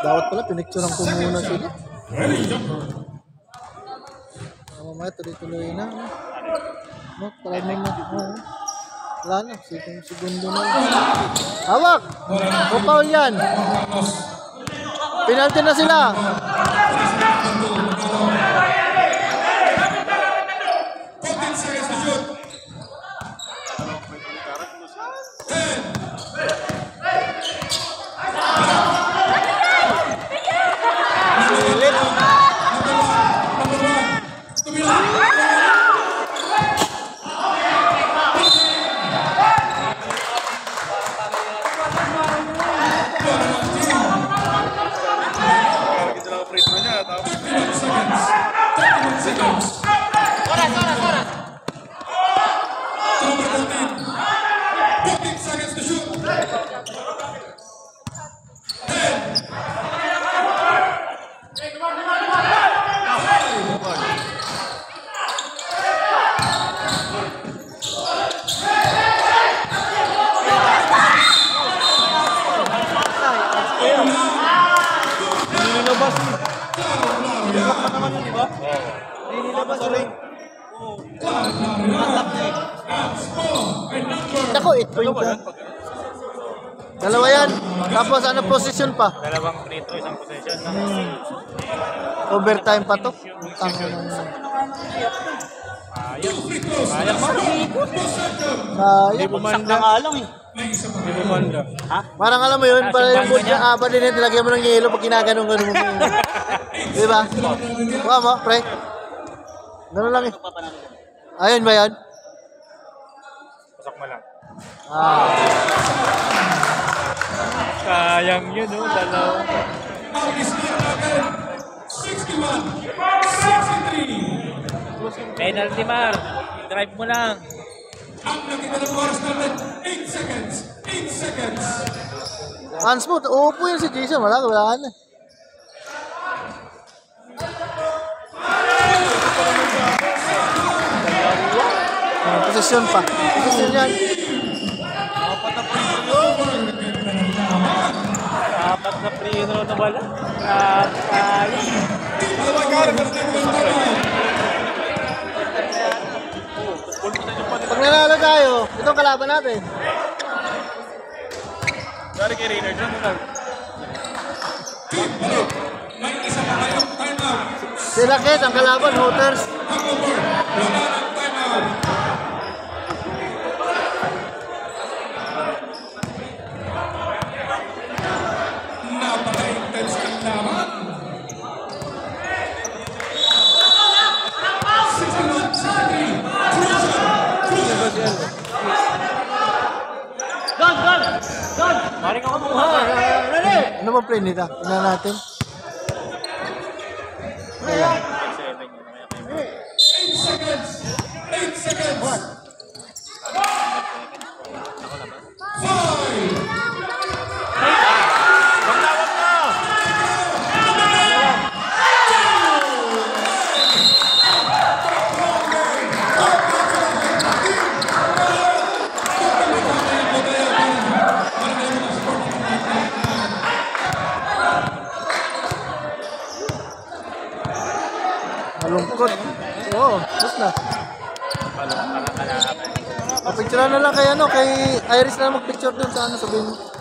Dapat pala pinicturean ko muna sila. Ready, jumper. Mamaya tuloy-tuloy na. No, timing na. Wala na. Segundo na. Hawak! O foul yan. Penalty na sila. 14 seconds to shoot. 31 seconds. 31 seconds. Number 14. 14 seconds to shoot. 10. Nilabas eh. Nilabas pa naman yun, di ba? Nilabas rin. Ako, 8 point pa. Dalawa yan. Tapos ano position pa? Dalawang free throw, isang possession. Overtime pa to. Tangin na. Sayang mo. Sayang. Bumanda nga lang eh. Hindi bumanda. Parang alam mo yun, para yung mood niya, pa din ito, lagyan mo ng yelo pag ginaganong-ganong mo. Di ba? Huwag mo, pre. Gano'n lang eh. Ayun ba yan? Pasok mo lang. Ah. Sayang yun, oh. Dalawa. Ang score natin, 61-63. Penalty, Mar. Drive mo lang. Ang nakita ng oras natin, 8 seconds. 8 seconds. Unsmooth. Uupo yun si Jason. Wala na. Posisyon pa. Posisyon yan. Apat na free throw na wala. Pag nanalo tayo, itong kalaban natin. Dari kay Rainer dyan. May isa pa tayong timeout. Sila Kate, ang kalaban, Hooters. Hangover. Wala ng timeout. Napaka-intense ang laban. 61-63. Maring ako kumuha. Ano ba play nila? Tingnan natin. Kailan? 8 seconds. 8 seconds. 5. Malungkot. Oo, tapos na. Picture na lang kay ano, kay Iris na mag-picture dun sa ano, sabihin mo.